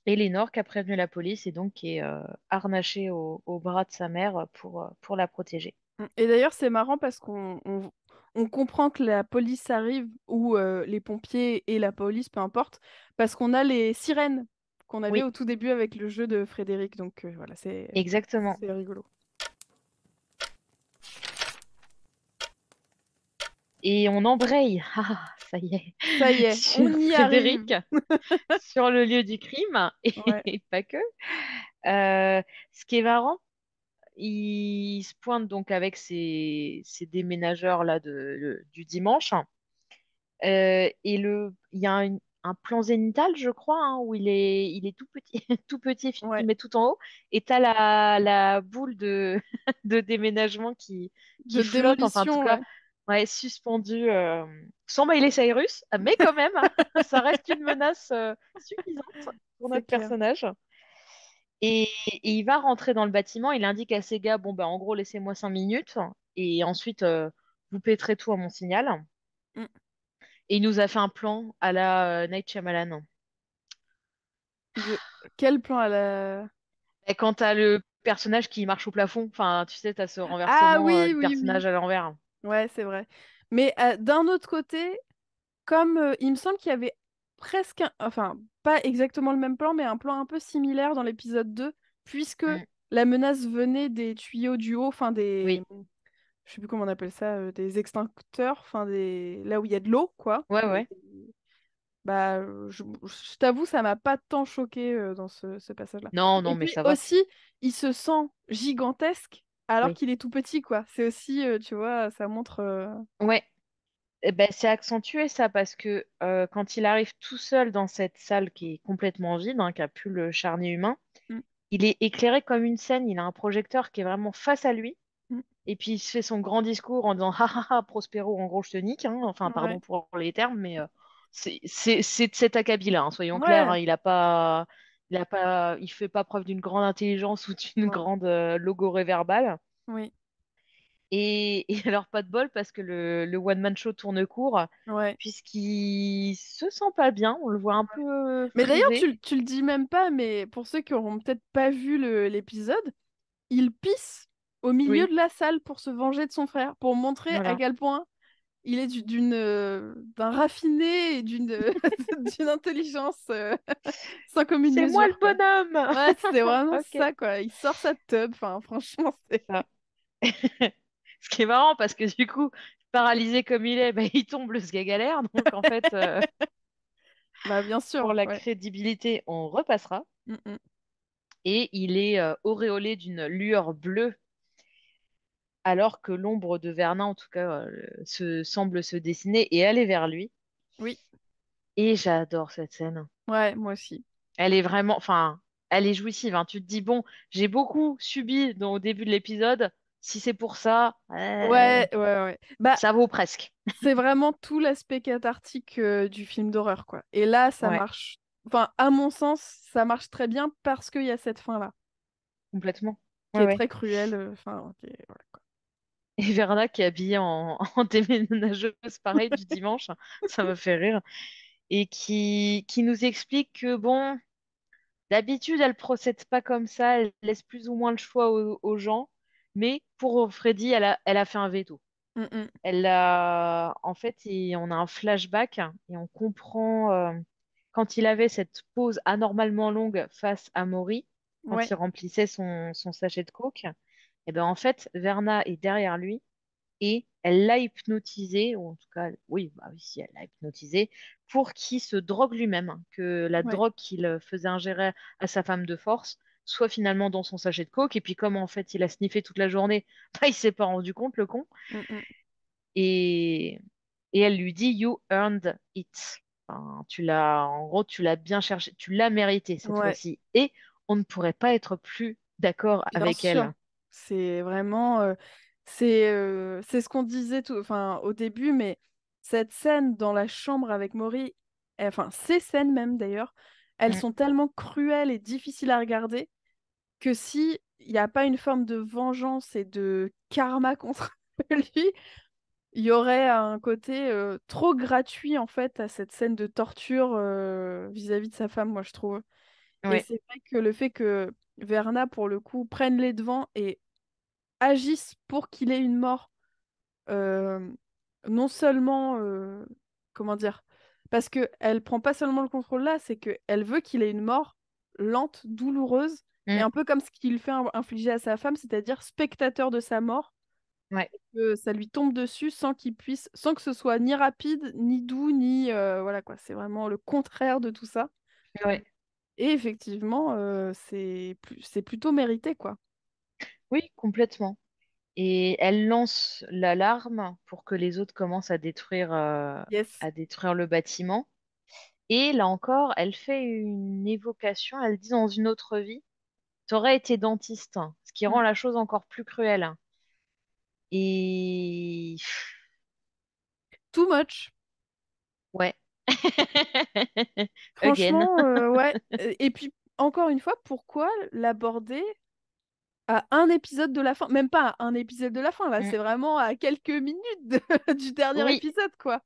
Et Lénore qui a prévenu la police et donc qui est harnachée au bras de sa mère pour la protéger. Mm. Et d'ailleurs, c'est marrant parce qu'on comprend que la police arrive ou les pompiers et la police, peu importe, parce qu'on a les sirènes qu'on avait Oui, au tout début avec le jeu de Frédéric. Donc voilà, exactement. c'est rigolo. Et on embraye, ah, ça y est, Ça y est, on sur y arrive. Frédéric, sur le lieu du crime, et, Ouais, et pas que. Euh, Ce qui est marrant, il se pointe donc avec ses déménageurs là du dimanche. Et il y a un plan zénithal, je crois, hein, où il est tout petit, tout petit, Ouais, filmé tout en haut, et t'as la boule de, de déménagement qui de flotte, enfin en tout démolition, cas, ouais, ouais, suspendue, sans Miley Cyrus, mais quand même, ça reste une menace suffisante pour c'est notre clair. personnage. Et, et il va rentrer dans le bâtiment, il indique à ses gars, bon, bah, en gros, laissez-moi 5 minutes, et ensuite, vous péterez tout à mon signal. Mm. Et il nous a fait un plan à la Night Shyamalan. De... Quel plan à la... Et quand t'as le personnage qui marche au plafond, enfin, tu sais, t'as ce Ah renversement oui, du oui, personnage oui. à l'envers. Ouais, c'est vrai. Mais d'un autre côté, comme il me semble qu'il y avait presque, enfin, pas exactement le même plan, mais un plan un peu similaire dans l'épisode 2, puisque Mm. la menace venait des tuyaux du haut, enfin des, Oui, je sais plus comment on appelle ça, des extincteurs, enfin des, là où il y a de l'eau, quoi. ouais, ouais. Bah, je t'avoue, ça m'a pas tant choqué dans ce passage-là. Non, Et non, mais puis ça va. aussi, il se sent gigantesque alors Oui. qu'il est tout petit, quoi. C'est aussi, tu vois, ça montre. Ouais. Eh ben, c'est accentué ça parce que quand il arrive tout seul dans cette salle qui est complètement vide, hein, qui a plus le charnier humain, Mm, il est éclairé comme une scène. Il a un projecteur qui est vraiment face à lui. mm, Et puis il se fait son grand discours en disant ha ha ha Prospero, en gros je te nique, hein. Enfin ouais. pardon pour les termes, mais c'est de cet acabit-là, hein, soyons clairs, Ouais. hein. Il fait pas preuve d'une grande intelligence ou d'une Non. grande logorée verbale. Oui. Et alors pas de bol parce que le one-man show tourne court, Ouais. puisqu'il se sent pas bien, on le voit un peu Mais d'ailleurs, frisé. tu le dis même pas, mais pour ceux qui auront peut-être pas vu l'épisode, il pisse au milieu Oui, de la salle pour se venger de son frère, pour montrer à voilà. quel point il est d'un raffiné et d'une d'une intelligence sans commune C'est moi le mesure, quoi. bonhomme! Ouais, c'est vraiment Ok, ça, quoi. Il sort sa tub, enfin, franchement, c'est... ça. Ce qui est marrant parce que du coup, paralysé comme il est, bah, il tombe le sgag Donc en fait, Bah, bien pour sûr, la ouais. crédibilité, on repassera. Mm, mm. Et il est auréolé d'une lueur bleue alors que l'ombre de Vernon, en tout cas, semble se dessiner et aller vers lui. Oui, Et j'adore cette scène. ouais, moi aussi. Elle est vraiment, enfin, elle est jouissive, hein. Tu te dis, bon, j'ai beaucoup subi au début de l'épisode. Si c'est pour ça, Ouais, ouais, ouais. Bah, ça vaut presque. c'est vraiment tout l'aspect cathartique du film d'horreur, quoi. Et là, ça Ouais, marche. Enfin, à mon sens, ça marche très bien parce qu'il y a cette fin-là, complètement. qui Ouais, est ouais. très cruelle. Enfin, voilà, quoi. Et Verna qui est habillée en déménageuse, pareil, du dimanche, ça me fait rire. Et qui nous explique que, bon, d'habitude, elle procède pas comme ça, elle laisse plus ou moins le choix aux gens. Mais pour Freddy, elle a fait un veto. Mm, mm. En fait, on a un flashback et on comprend quand il avait cette pause anormalement longue face à Maury, quand Ouais, il remplissait son sachet de coke, et ben en fait, Verna est derrière lui et elle l'a hypnotisé, ou en tout cas, oui, bah oui, si, elle l'a hypnotisé, pour qu'il se drogue lui-même, hein, que la ouais. drogue qu'il faisait ingérer à sa femme de force soit finalement dans son sachet de coke, et puis comme en fait il a sniffé toute la journée, bah, il s'est pas rendu compte, le con, Mm, mm. et, et elle lui dit, You earned it. Enfin, en gros, tu l'as bien cherché, tu l'as mérité cette Ouais, fois-ci, et on ne pourrait pas être plus d'accord bien avec sûr. elle. C'est vraiment... c'est ce qu'on disait enfin, au début, mais cette scène dans la chambre avec Maury, enfin, ces scènes même d'ailleurs, elles Mm. sont tellement cruelles et difficiles à regarder que si il n'y a pas une forme de vengeance et de karma contre lui, il y aurait un côté trop gratuit en fait à cette scène de torture vis-à-vis de sa femme, moi je trouve. Et Ouais. c'est vrai que le fait que Verna, pour le coup, prenne les devants et agisse pour qu'il ait une mort, euh, non seulement, comment dire, parce que elle prend pas seulement le contrôle là, c'est que elle veut qu'il ait une mort lente, douloureuse, et Mm. un peu comme ce qu'il fait infliger à sa femme, c'est-à-dire spectateur de sa mort, Ouais. que ça lui tombe dessus sans qu'il puisse, sans que ce soit ni rapide, ni doux, ni voilà quoi. C'est vraiment le contraire de tout ça. Ouais. Et effectivement, c'est plutôt mérité quoi. Oui, complètement. Et elle lance l'alarme pour que les autres commencent Yes. à détruire le bâtiment. Et là encore, elle fait une évocation, elle dit dans une autre vie, t'aurais été dentiste, ce qui rend Mm. la chose encore plus cruelle. Et Too much. ouais. Again. Franchement, ouais. Et puis, encore une fois, pourquoi l'aborder à un épisode de la fin? Même pas à un épisode de la fin, là, Mm. c'est vraiment à quelques minutes du dernier Oui, épisode, quoi.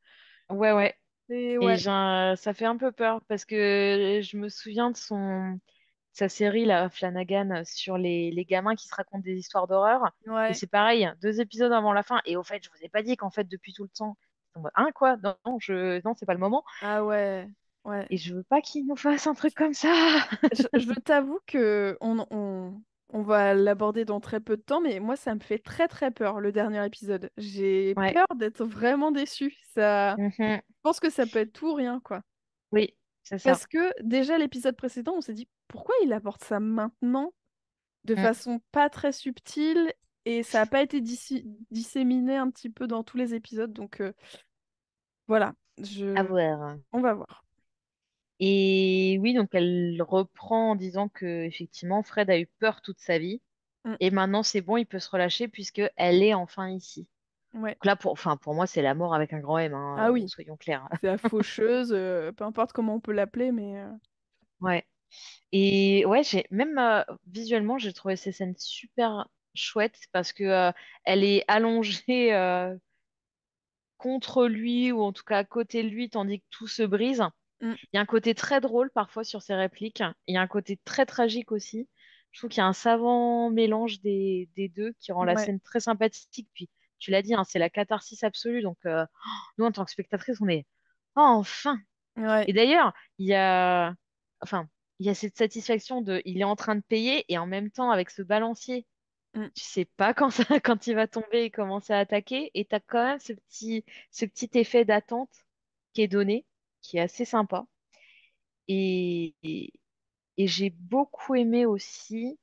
ouais, ouais. Et Et ouais, ça fait un peu peur parce que je me souviens de sa série, là, Flanagan, sur les gamins qui se racontent des histoires d'horreur. Et ouais. c'est pareil, 2 épisodes avant la fin. Et au fait, je vous ai pas dit qu'en fait, depuis tout le temps, j'étais en mode, hein, quoi? Non, non, non, c'est pas le moment. Ah ouais, ouais. Et je veux pas qu'il nous fasse un truc comme ça. Je t'avoue que on va l'aborder dans très peu de temps, mais moi, ça me fait très très peur, le dernier épisode. J'ai Ouais. peur d'être vraiment déçue. Ça... Mhm. Je pense que ça peut être tout ou rien, quoi. Oui, c'est ça. Parce que déjà, l'épisode précédent, on s'est dit, pourquoi il aborde ça maintenant, de Mm. façon pas très subtile, et ça n'a pas été disséminé un petit peu dans tous les épisodes, donc voilà, À voir. on va voir. Et oui, donc elle reprend en disant que effectivement Fred a eu peur toute sa vie Mm. et maintenant c'est bon, il peut se relâcher puisque elle est enfin ici. Ouais. Donc là, pour moi, c'est la mort avec un grand M, hein, Ah oui, soyons clairs. c'est la faucheuse, peu importe comment on peut l'appeler, mais Ouais. Et ouais, j'ai même visuellement, j'ai trouvé ces scènes super chouettes parce que elle est allongée contre lui ou en tout cas à côté de lui tandis que tout se brise. mm, Il y a un côté très drôle parfois sur ces répliques. Il y a un côté très tragique aussi. Je trouve qu'il y a un savant mélange des deux qui rend la ouais, scène très sympathique. Puis tu l'as dit, hein, c'est la catharsis absolue. Donc nous, en tant que spectatrice, on est oh, enfin. ouais, Et d'ailleurs, enfin, il y a cette satisfaction de, il est en train de payer et en même temps avec ce balancier, mm, tu sais pas quand ça, quand il va tomber et commencer à attaquer. Et t'as quand même ce petit effet d'attente qui est donné, qui est assez sympa. Et j'ai beaucoup aimé aussi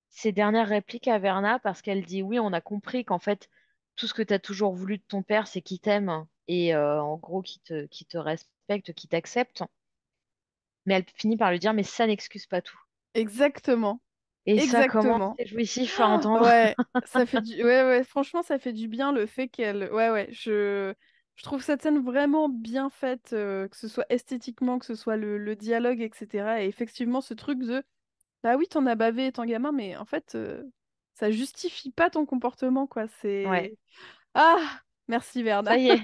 ces dernières répliques à Verna parce qu'elle dit oui, on a compris qu'en fait, tout ce que tu as toujours voulu de ton père, c'est qu'il t'aime et en gros qu'il te respecte, qu'il t'accepte. Mais elle finit par lui dire, mais ça n'excuse pas tout. exactement, Et ça, comment exactement. c'est jouissif à entendre. Ouais, ça fait ouais, ouais, franchement, ça fait du bien le fait qu'elle, ouais, ouais, je trouve cette scène vraiment bien faite, que ce soit esthétiquement, que ce soit le dialogue, etc. Et effectivement, ce truc de, bah oui, t'en as bavé étant gamin, mais en fait, ça justifie pas ton comportement, quoi. Ouais, C'est, ah, merci Verna. ça y est.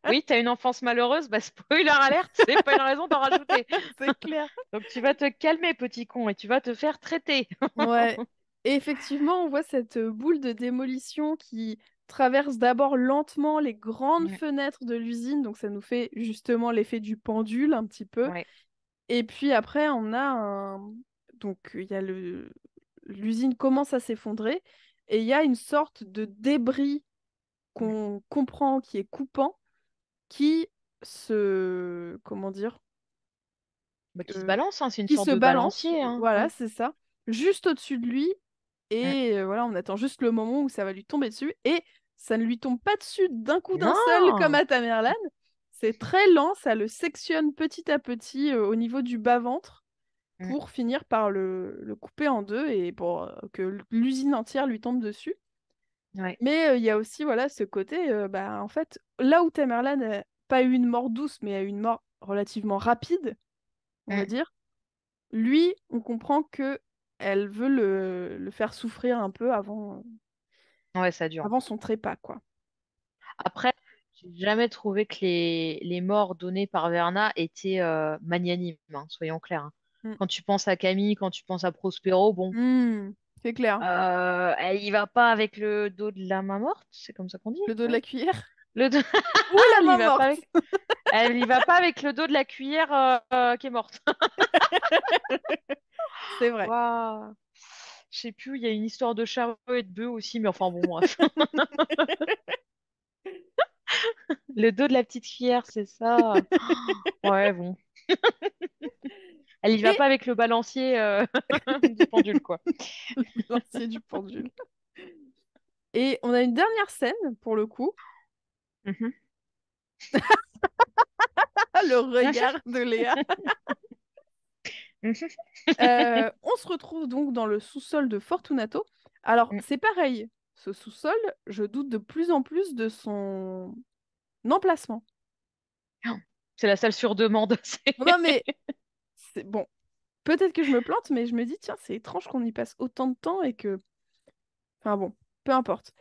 Oui, t'as une enfance malheureuse, bah spoiler alerte, c'est pas une raison d'en rajouter. C'est clair. Donc tu vas te calmer, petit con, et tu vas te faire traiter. Ouais. Et effectivement, on voit cette boule de démolition qui traverse d'abord lentement les grandes Mm. fenêtres de l'usine, donc ça nous fait justement l'effet du pendule un petit peu. Ouais. Et puis après, on a un... Donc il y a l'usine commence à s'effondrer et il y a une sorte de débris Mm. qu'on comprend qui est coupant, qui se... Comment dire? Bah, qui se Euh, balance, hein, c'est une qui sorte se de balance, balancier, hein. voilà, Ouais. c'est ça, juste au-dessus de lui. Mm. Et voilà, on attend juste le moment où ça va lui tomber dessus. Et ça ne lui tombe pas dessus d'un coup d'un seul comme Non! à Tamerlan. C'est très lent, ça le sectionne petit à petit au niveau du bas-ventre Mm. pour finir par le couper en deux et pour que l'usine entière lui tombe dessus. Ouais. Mais il y a aussi voilà, ce côté, bah, en fait, là où Tamerlan n'a pas eu une mort douce, mais a eu une mort relativement rapide, on va Mm. dire, lui, on comprend que elle veut le faire souffrir un peu Ouais, ça dure. avant son trépas, quoi. Après, j'ai jamais trouvé que les morts données par Verna étaient magnanimes, hein, soyons clairs, hein. Mm. Quand tu penses à Camille, quand tu penses à Prospero, bon, C'est clair. elle y va pas avec le dos de la main morte, c'est comme ça qu'on dit, Le dos de la oui. cuillère Le dos... ou la elle y main va pas morte. avec... Elle y va pas avec le dos de la cuillère qui est morte. C'est vrai. Waouh. Je sais plus, il y a une histoire de charrue et de bœuf aussi, mais enfin bon, bref. Le dos de la petite cuillère, c'est ça. Ouais, bon. Elle y va Et pas avec le balancier du pendule, quoi. l'ancier du pendule. Et on a une dernière scène, pour le coup. Mhm. le regard de Léa. On se retrouve donc dans le sous-sol de Fortunato. Alors, c'est pareil. Ce sous-sol, je doute de plus en plus de son emplacement. C'est la salle sur demande. Non, mais c'est bon. Peut-être que je me plante, mais je me dis, tiens, c'est étrange qu'on y passe autant de temps et que... Enfin bon, peu importe.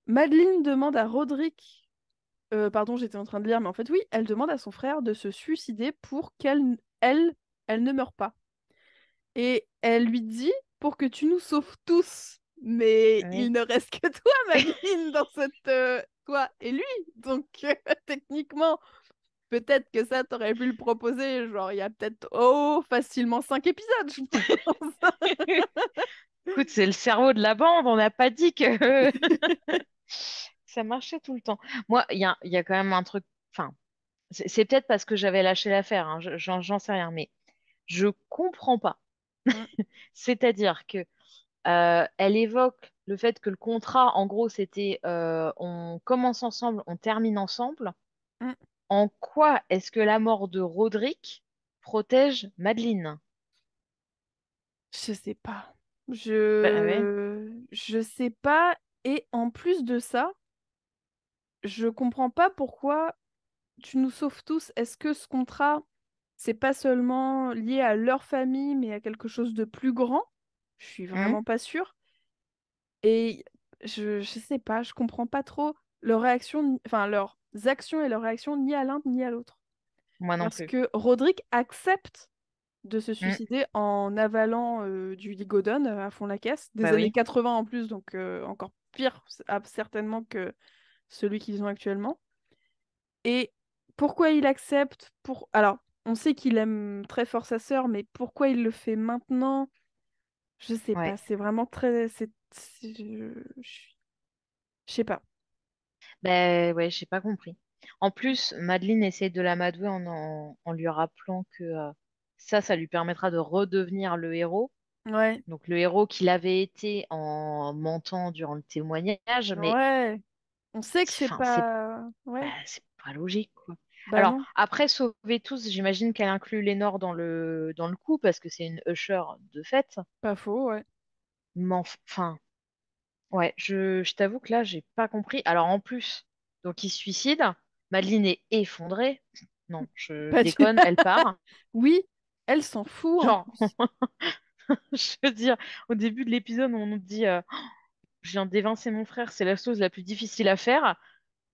Madeleine demande à Roderick... pardon, j'étais en train de lire, mais en fait, oui, elle demande à son frère de se suicider pour elle ne meure pas. Et elle lui dit, pour que tu nous sauves tous. Mais Oui. il ne reste que toi, Madeleine, dans cette... Toi et lui. Donc, techniquement, peut-être que ça, t'aurais pu le proposer. Genre, il y a peut-être, facilement 5 épisodes, je pense. Écoute, c'est le cerveau de la bande. On n'a pas dit que ça marchait tout le temps. Moi, il y a quand même un truc. Enfin, c'est peut-être parce que j'avais lâché l'affaire. Hein, j'en sais rien, mais je comprends pas. Mm, C'est-à-dire que elle évoque le fait que le contrat, en gros, c'était on commence ensemble, on termine ensemble. mm. En quoi est-ce que la mort de Roderick protège Madeleine? Je sais pas. Bah ouais. Je sais pas. Et en plus de ça, je comprends pas pourquoi tu nous sauves tous. Est-ce que ce contrat, c'est pas seulement lié à leur famille, mais à quelque chose de plus grand? Je suis Hmm. vraiment pas sûre. Et je sais pas, je comprends pas trop leur réaction, enfin leurs actions et leurs réactions ni à l'un ni à l'autre. Moi non Parce plus. que Roderick accepte de se Hmm. suicider en avalant du Ligodon à fond la caisse, des Bah années oui. 80 en plus, donc encore pire certainement que celui qu'ils ont actuellement. Et pourquoi il accepte Alors, on sait qu'il aime très fort sa sœur, mais pourquoi il le fait maintenant? Je sais Ouais. pas, c'est vraiment très... je sais pas. Ben ouais, j'ai pas compris. En plus, Madeleine essaie de l'amadouer en lui rappelant que ça lui permettra de redevenir le héros. Ouais, Donc le héros qu'il avait été en mentant durant le témoignage, mais ouais. On sait que c'est enfin, c'est pas... Ouais, c'est pas logique, quoi. bah Alors, non, après sauver tous, j'imagine qu'elle inclut Lénore dans le coup, parce que c'est une usher de fait. pas faux, ouais. Mais enfin, ouais, je t'avoue que là, j'ai pas compris. Alors en plus, donc il se suicide, Madeleine est effondrée. Non, je Pas du- déconne, elle part. Oui, elle s'en fout en Genre, plus. je veux dire, au début de l'épisode, on nous dit je viens d'évincer mon frère, c'est la chose la plus difficile à faire.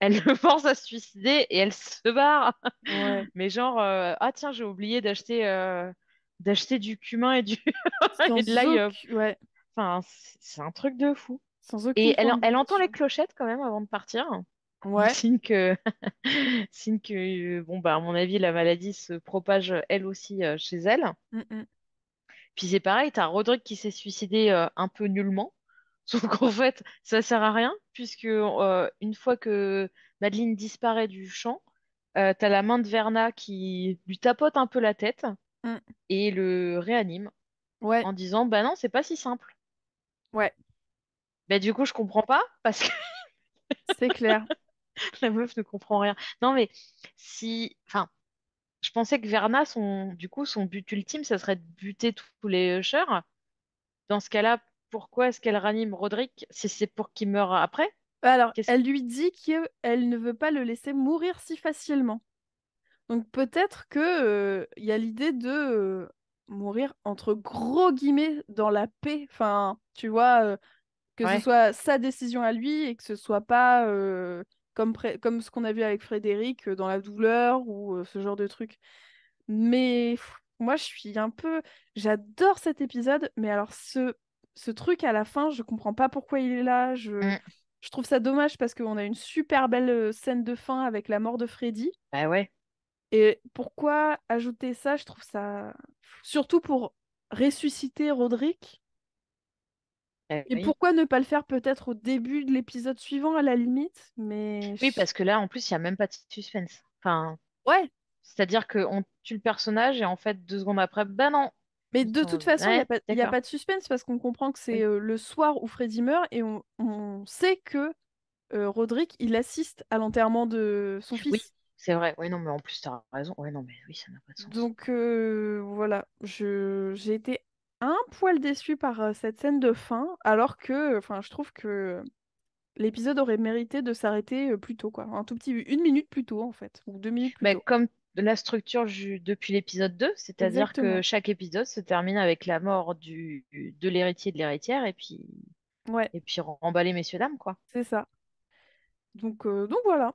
Elle le force à se suicider et elle se barre. Ouais, Mais genre, ah tiens, j'ai oublié d'acheter du cumin et du et de sans l'ail. aucun... ouais, Enfin, c'est un truc de fou. sans Et aucune elle entend les formalisation. clochettes quand même avant de partir. Ouais. Signe que, signe que, bon, bah, à mon avis, la maladie se propage elle aussi chez elle. Mm, mm. Puis c'est pareil, t'as Roderick qui s'est suicidé un peu nullement. Sauf qu'en fait, ça sert à rien, puisque une fois que Madeleine disparaît du champ, t'as la main de Verna qui lui tapote un peu la tête Mm. et le réanime Ouais, en disant, bah non, c'est pas si simple. ouais, Bah du coup, je comprends pas, parce que c'est clair. la meuf ne comprend rien. Non mais, enfin, je pensais que Verna, du coup, son but ultime, ça serait de buter tous les Ushers. Dans ce cas-là, pourquoi est-ce qu'elle ranime Roderick si c'est pour qu'il meure après? Alors, Qu'est-ce... elle lui dit qu'elle ne veut pas le laisser mourir si facilement. Donc peut-être que il y a l'idée de mourir entre gros guillemets dans la paix. Enfin, tu vois, que ce Ouais, soit sa décision à lui et que ce soit pas comme ce qu'on a vu avec Frédéric dans la douleur ou ce genre de truc. Mais moi, je suis un peu... J'adore cet épisode, mais alors ce truc à la fin, je comprends pas pourquoi il est là. mm, Je trouve ça dommage parce qu'on a une super belle scène de fin avec la mort de Freddy. bah ouais, Et pourquoi ajouter ça? Je trouve ça... Surtout pour ressusciter Roderick. Et oui. pourquoi ne pas le faire peut-être au début de l'épisode suivant à la limite? Mais... Oui, parce que là, en plus, il n'y a même pas de suspense. Enfin, Ouais, c'est-à-dire qu'on tue le personnage et en fait, 2 secondes après, bah non. mais de toute façon, Ouais, il y a d'accord. pas de suspense parce qu'on comprend que c'est Oui. le soir où Freddy meurt et on sait que Roderick, il assiste à l'enterrement de son Oui, fils. C'est vrai. Oui, non, mais en plus, t'as raison. Ouais, non, mais oui, ça n'a pas de sens. Donc voilà, j'ai été un poil déçue par cette scène de fin, alors que enfin, je trouve que l'épisode aurait mérité de s'arrêter plus tôt, quoi. Un tout petit, 1 minute plus tôt, en fait, ou 2 minutes plus Mais tôt. comme la structure depuis l'épisode 2, c'est-à-dire que Exactement. chaque épisode se termine avec la mort de l'héritier et de l'héritière, Ouais, et puis remballer messieurs dames, quoi. c'est ça. Donc voilà.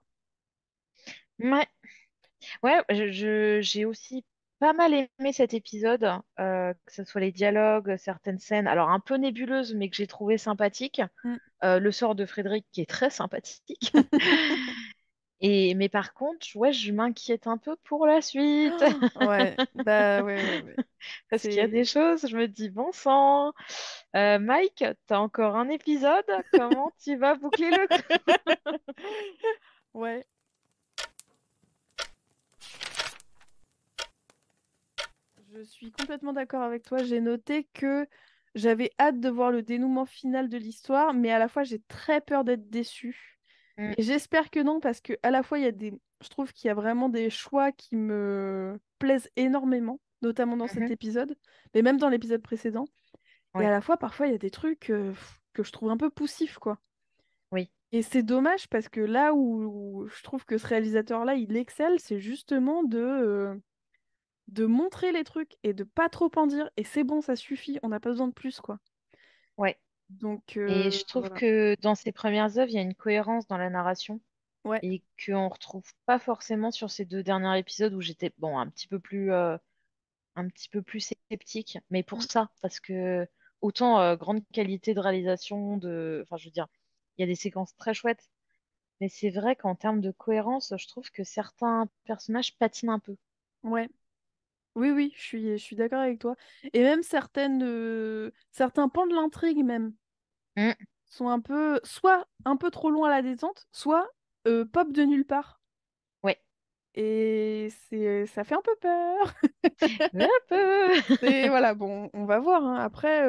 Ouais, ouais, j'ai aussi pas mal aimé cet épisode, que ce soit les dialogues, certaines scènes, alors un peu nébuleuses, mais que j'ai trouvé sympathiques. Mm. Le sort de Frédéric qui est très sympathique. Mais par contre, ouais, je m'inquiète un peu pour la suite. Ouais, bah ouais, ouais, ouais. Parce qu'il y a des C'est. choses, je me dis, bon sang, Mike, t'as encore un épisode, comment tu vas boucler le coup? Ouais, je suis complètement d'accord avec toi. J'ai noté que j'avais hâte de voir le dénouement final de l'histoire, mais à la fois j'ai très peur d'être déçue. Mm, Et j'espère que non, parce que à la fois il y a des, je trouve qu'il y a vraiment des choix qui me plaisent énormément, notamment dans cet mhm, épisode, mais même dans l'épisode précédent. Et à ouais, la fois, parfois, il y a des trucs que je trouve un peu poussifs, quoi. oui, Et c'est dommage parce que là où je trouve que ce réalisateur-là, il excelle, c'est justement de montrer les trucs et de pas trop en dire. Et c'est bon, ça suffit, on n'a pas besoin de plus, quoi. ouais. Donc Et je trouve voilà. que dans ses premières œuvres, il y a une cohérence dans la narration Ouais, et qu'on retrouve pas forcément sur ces deux derniers épisodes où j'étais, bon, un petit peu plus sceptique, mais pour mm, ça, parce que autant grande qualité de réalisation, enfin, je veux dire, il y a des séquences très chouettes, mais c'est vrai qu'en termes de cohérence, je trouve que certains personnages patinent un peu. ouais. Oui, oui, je suis d'accord avec toi. Et même certains pans de l'intrigue, même, Mm, sont un peu, soit un peu trop loin à la détente, soit pop de nulle part. ouais, Et ça fait un peu peur. un peu. Et voilà, bon, on va voir, hein. Après,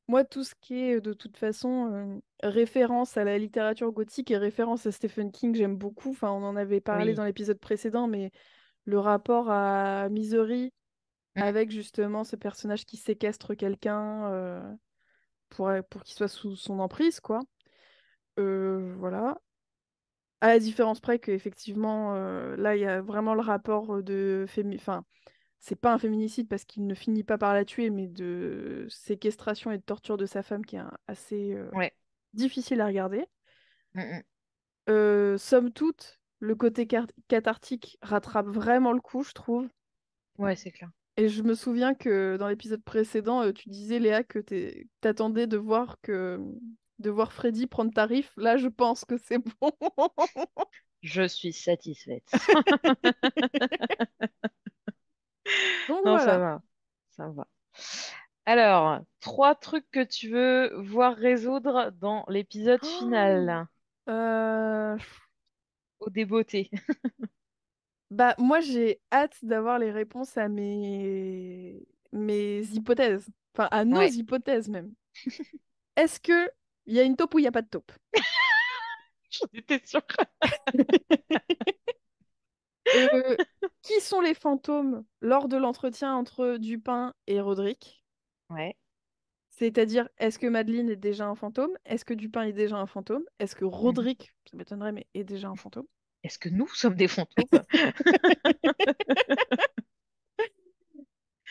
moi, tout ce qui est de toute façon référence à la littérature gothique et référence à Stephen King, j'aime beaucoup. Enfin, on en avait parlé Oui. dans l'épisode précédent, mais le rapport à Misery Mm, avec justement ce personnage qui séquestre quelqu'un pour qu'il soit sous son emprise, quoi. Voilà. À la différence près qu'effectivement, là, il y a vraiment le rapport Enfin, c'est pas un féminicide parce qu'il ne finit pas par la tuer, mais de séquestration et de torture de sa femme qui est assez ouais. difficile à regarder. Mm, mm. Somme toute, le côté cathartique rattrape vraiment le coup, je trouve. Ouais, c'est clair. Et je me souviens que dans l'épisode précédent, tu disais, Léa, que t'attendais de voir Freddy prendre tarif. Là, je pense que c'est bon. Je suis satisfaite. Donc Non, ça voilà. va. Ça va. Alors, trois trucs que tu veux voir résoudre dans l'épisode Oh final, Euh, au débeauté. Bah, moi, j'ai hâte d'avoir les réponses à mes hypothèses. Enfin, à nos Ouais, hypothèses même. Est-ce que il y a une taupe ou il n'y a pas de taupe? j'en étais sûre. Euh, qui sont les fantômes lors de l'entretien entre Dupin et Roderick? Ouais. C'est-à-dire, est-ce que Madeleine est déjà un fantôme? Est-ce que Dupin est déjà un fantôme? Est-ce que Mhm. Roderick, ça m'étonnerait, mais est déjà un fantôme? Est-ce que nous sommes des fantômes?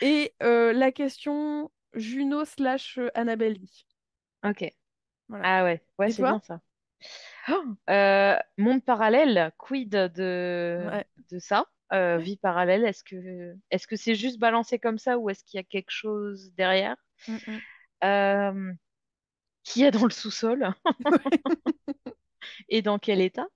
Et la question Juno slash Annabelle Lee. Ok. Voilà. Ah ouais, ouais, Et c'est toi? bien ça. Oh, monde parallèle, quid Ouais. de ça? Vie parallèle, est-ce que c'est juste balancé comme ça ou est-ce qu'il y a quelque chose derrière? Mm, mm. Euh, qui est dans le sous-sol et dans quel état?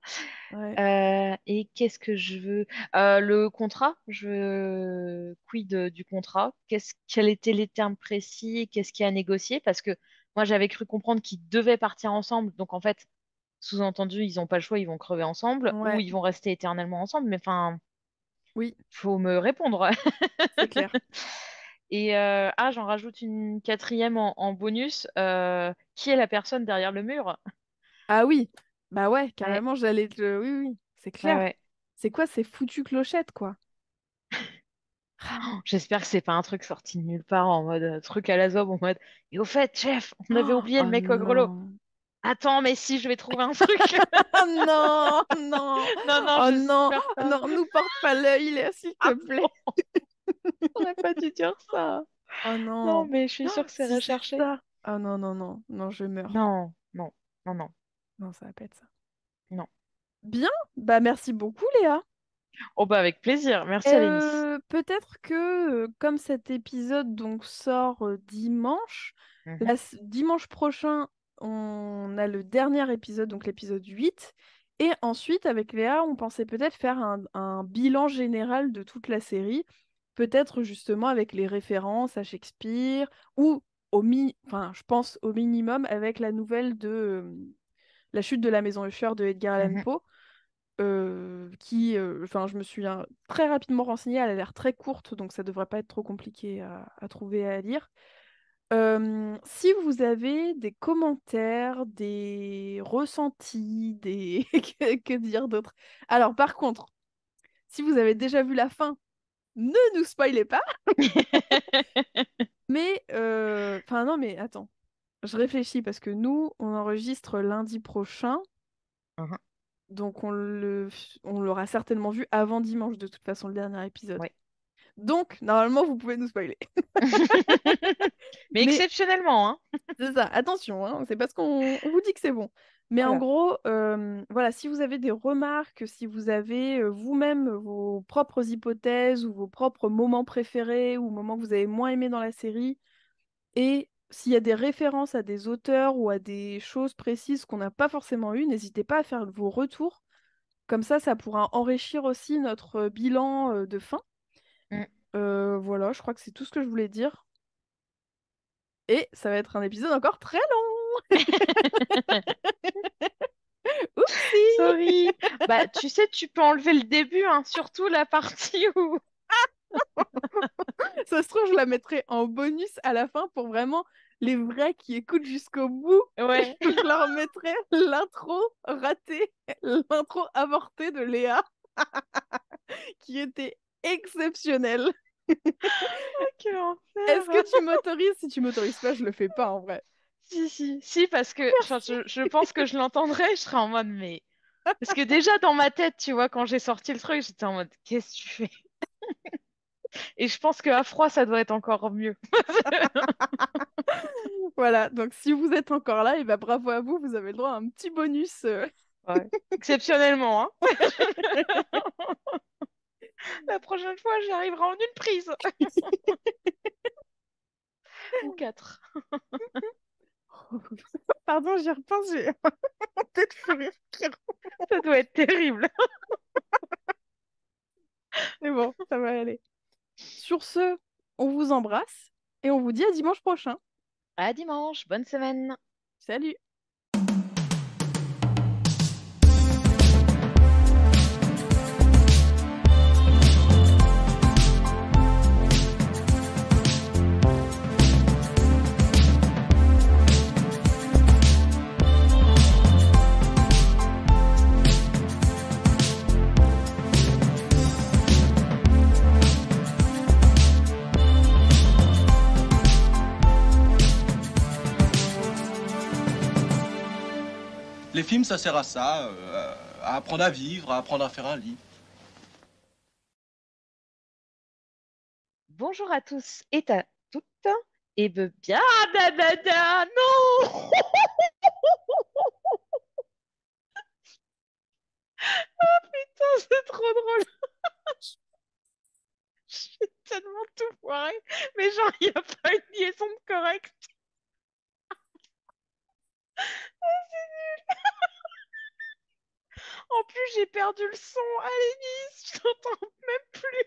Ouais. Et qu'est-ce que je veux? Le contrat, je veux quid du contrat? Quels étaient les termes précis? Qu'est-ce qu'il y a à négocier? Parce que moi, j'avais cru comprendre qu'ils devaient partir ensemble. Donc, en fait, sous-entendu, ils n'ont pas le choix, ils vont crever ensemble ou Ouais. ils vont rester éternellement ensemble. Mais enfin, Oui, faut me répondre. c'est clair. Et j'en rajoute une quatrième en bonus. Qui est la personne derrière le mur? Ah oui, bah ouais, Ouais, carrément, j'allais te... Oui, oui, c'est ouais, clair. ouais. C'est quoi ces foutues clochettes, quoi? Oh, j'espère que c'est pas un truc sorti de nulle part en mode truc à la zob, en mode et au fait, chef, on avait Oh, oublié le oh mec au grelot. non. Attends, mais si, je vais trouver un truc. Ah non, non. Non, non, Oh non, j'espère pas. non, nous porte pas l'œil, Léa, s'il te Ah plaît. non, j'aurais pas dû dire ça. Oh Non, non. mais je suis sûre Ah, que c'est si c'est recherché. ça. Oh non, non, non, non, je meurs. Non, non, non, non, Non, ça va pas être ça. non. Bien, bah merci beaucoup, Léa. Oh bah avec plaisir. Merci Alénis. Peut-être que comme cet épisode donc sort dimanche, Mhm, dimanche prochain, on a le dernier épisode, donc l'épisode 8. Et ensuite, avec Léa, on pensait peut-être faire un bilan général de toute la série, peut-être justement avec les références à Shakespeare, ou enfin, je pense au minimum avec la nouvelle de La chute de la maison Usher de Edgar Allan mhm. Poe enfin, je me suis très rapidement renseignée, elle a l'air très courte, donc ça devrait pas être trop compliqué à trouver et à lire. Si vous avez des commentaires, des ressentis, des... que dire d'autre? Alors, par contre, si vous avez déjà vu la fin, ne nous spoilez pas, mais... Enfin, non, mais attends, je réfléchis parce que nous, on enregistre lundi prochain, Mhm, donc on l'aura certainement vu avant dimanche, de toute façon, le dernier épisode. ouais. Donc, normalement, vous pouvez nous spoiler. Mais Mais exceptionnellement, hein. c'est ça, attention, hein, c'est parce qu'on vous dit que c'est bon. Mais en Voilà. gros, voilà, si vous avez des remarques, si vous avez vous-même vos propres hypothèses ou vos propres moments préférés ou moments que vous avez moins aimés dans la série, et s'il y a des références à des auteurs ou à des choses précises qu'on n'a pas forcément eues, n'hésitez pas à faire vos retours. Comme ça pourra enrichir aussi notre bilan de fin. Mm. Voilà, je crois que c'est tout ce que je voulais dire. Et ça va être un épisode encore très long. Oupsie! Sorry. Bah, tu sais, tu peux enlever le début, hein, surtout la partie où... Ça se trouve, je la mettrai en bonus à la fin pour vraiment les vrais qui écoutent jusqu'au bout. Ouais. Je leur mettrai l'intro ratée, l'intro avortée de Léa, qui était exceptionnelle. Quel Est-ce enfer. que tu m'autorises? Si tu m'autorises pas, je le fais pas en vrai. Si, si, si, parce que enfin, Merci. je pense que je l'entendrai, je serai en mode, mais... Parce que déjà, dans ma tête, tu vois, quand j'ai sorti le truc, j'étais en mode, qu'est-ce que tu fais? Et je pense qu'à froid, ça doit être encore mieux. Voilà, donc si vous êtes encore là, et ben bravo à vous, vous avez le droit à un petit bonus. Ouais. Exceptionnellement, hein. La prochaine fois, j'y arriverai en une prise. Ou quatre. Pardon, j'y repense, j'ai en tête fou rire. Ça doit être terrible. Mais bon, ça va aller. Sur ce, on vous embrasse et on vous dit à dimanche prochain. À dimanche, bonne semaine. Salut! Les films, ça sert à ça, à apprendre à vivre, à apprendre à faire un lit. Bonjour à tous et à toutes. Et bien, blablabla, non! Putain, c'est trop drôle. J'ai tellement tout foiré. Mais genre, il n'y a pas une liaison correcte. En plus, j'ai perdu le son. Allez, Nice, je t'entends même plus.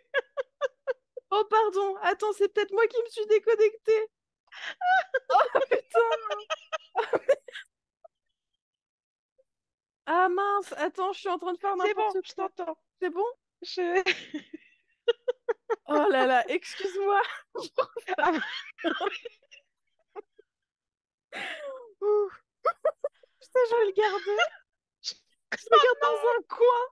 Oh pardon, attends, c'est peut-être moi qui me suis déconnectée. Oh putain! Ah mince, attends, je suis en train de faire C'est bon, n'importe je quoi. t'entends. C'est bon? Je... Oh là là, excuse-moi. Ah, Ouh. Putain, je vais le garder. Je regarde dans un coin.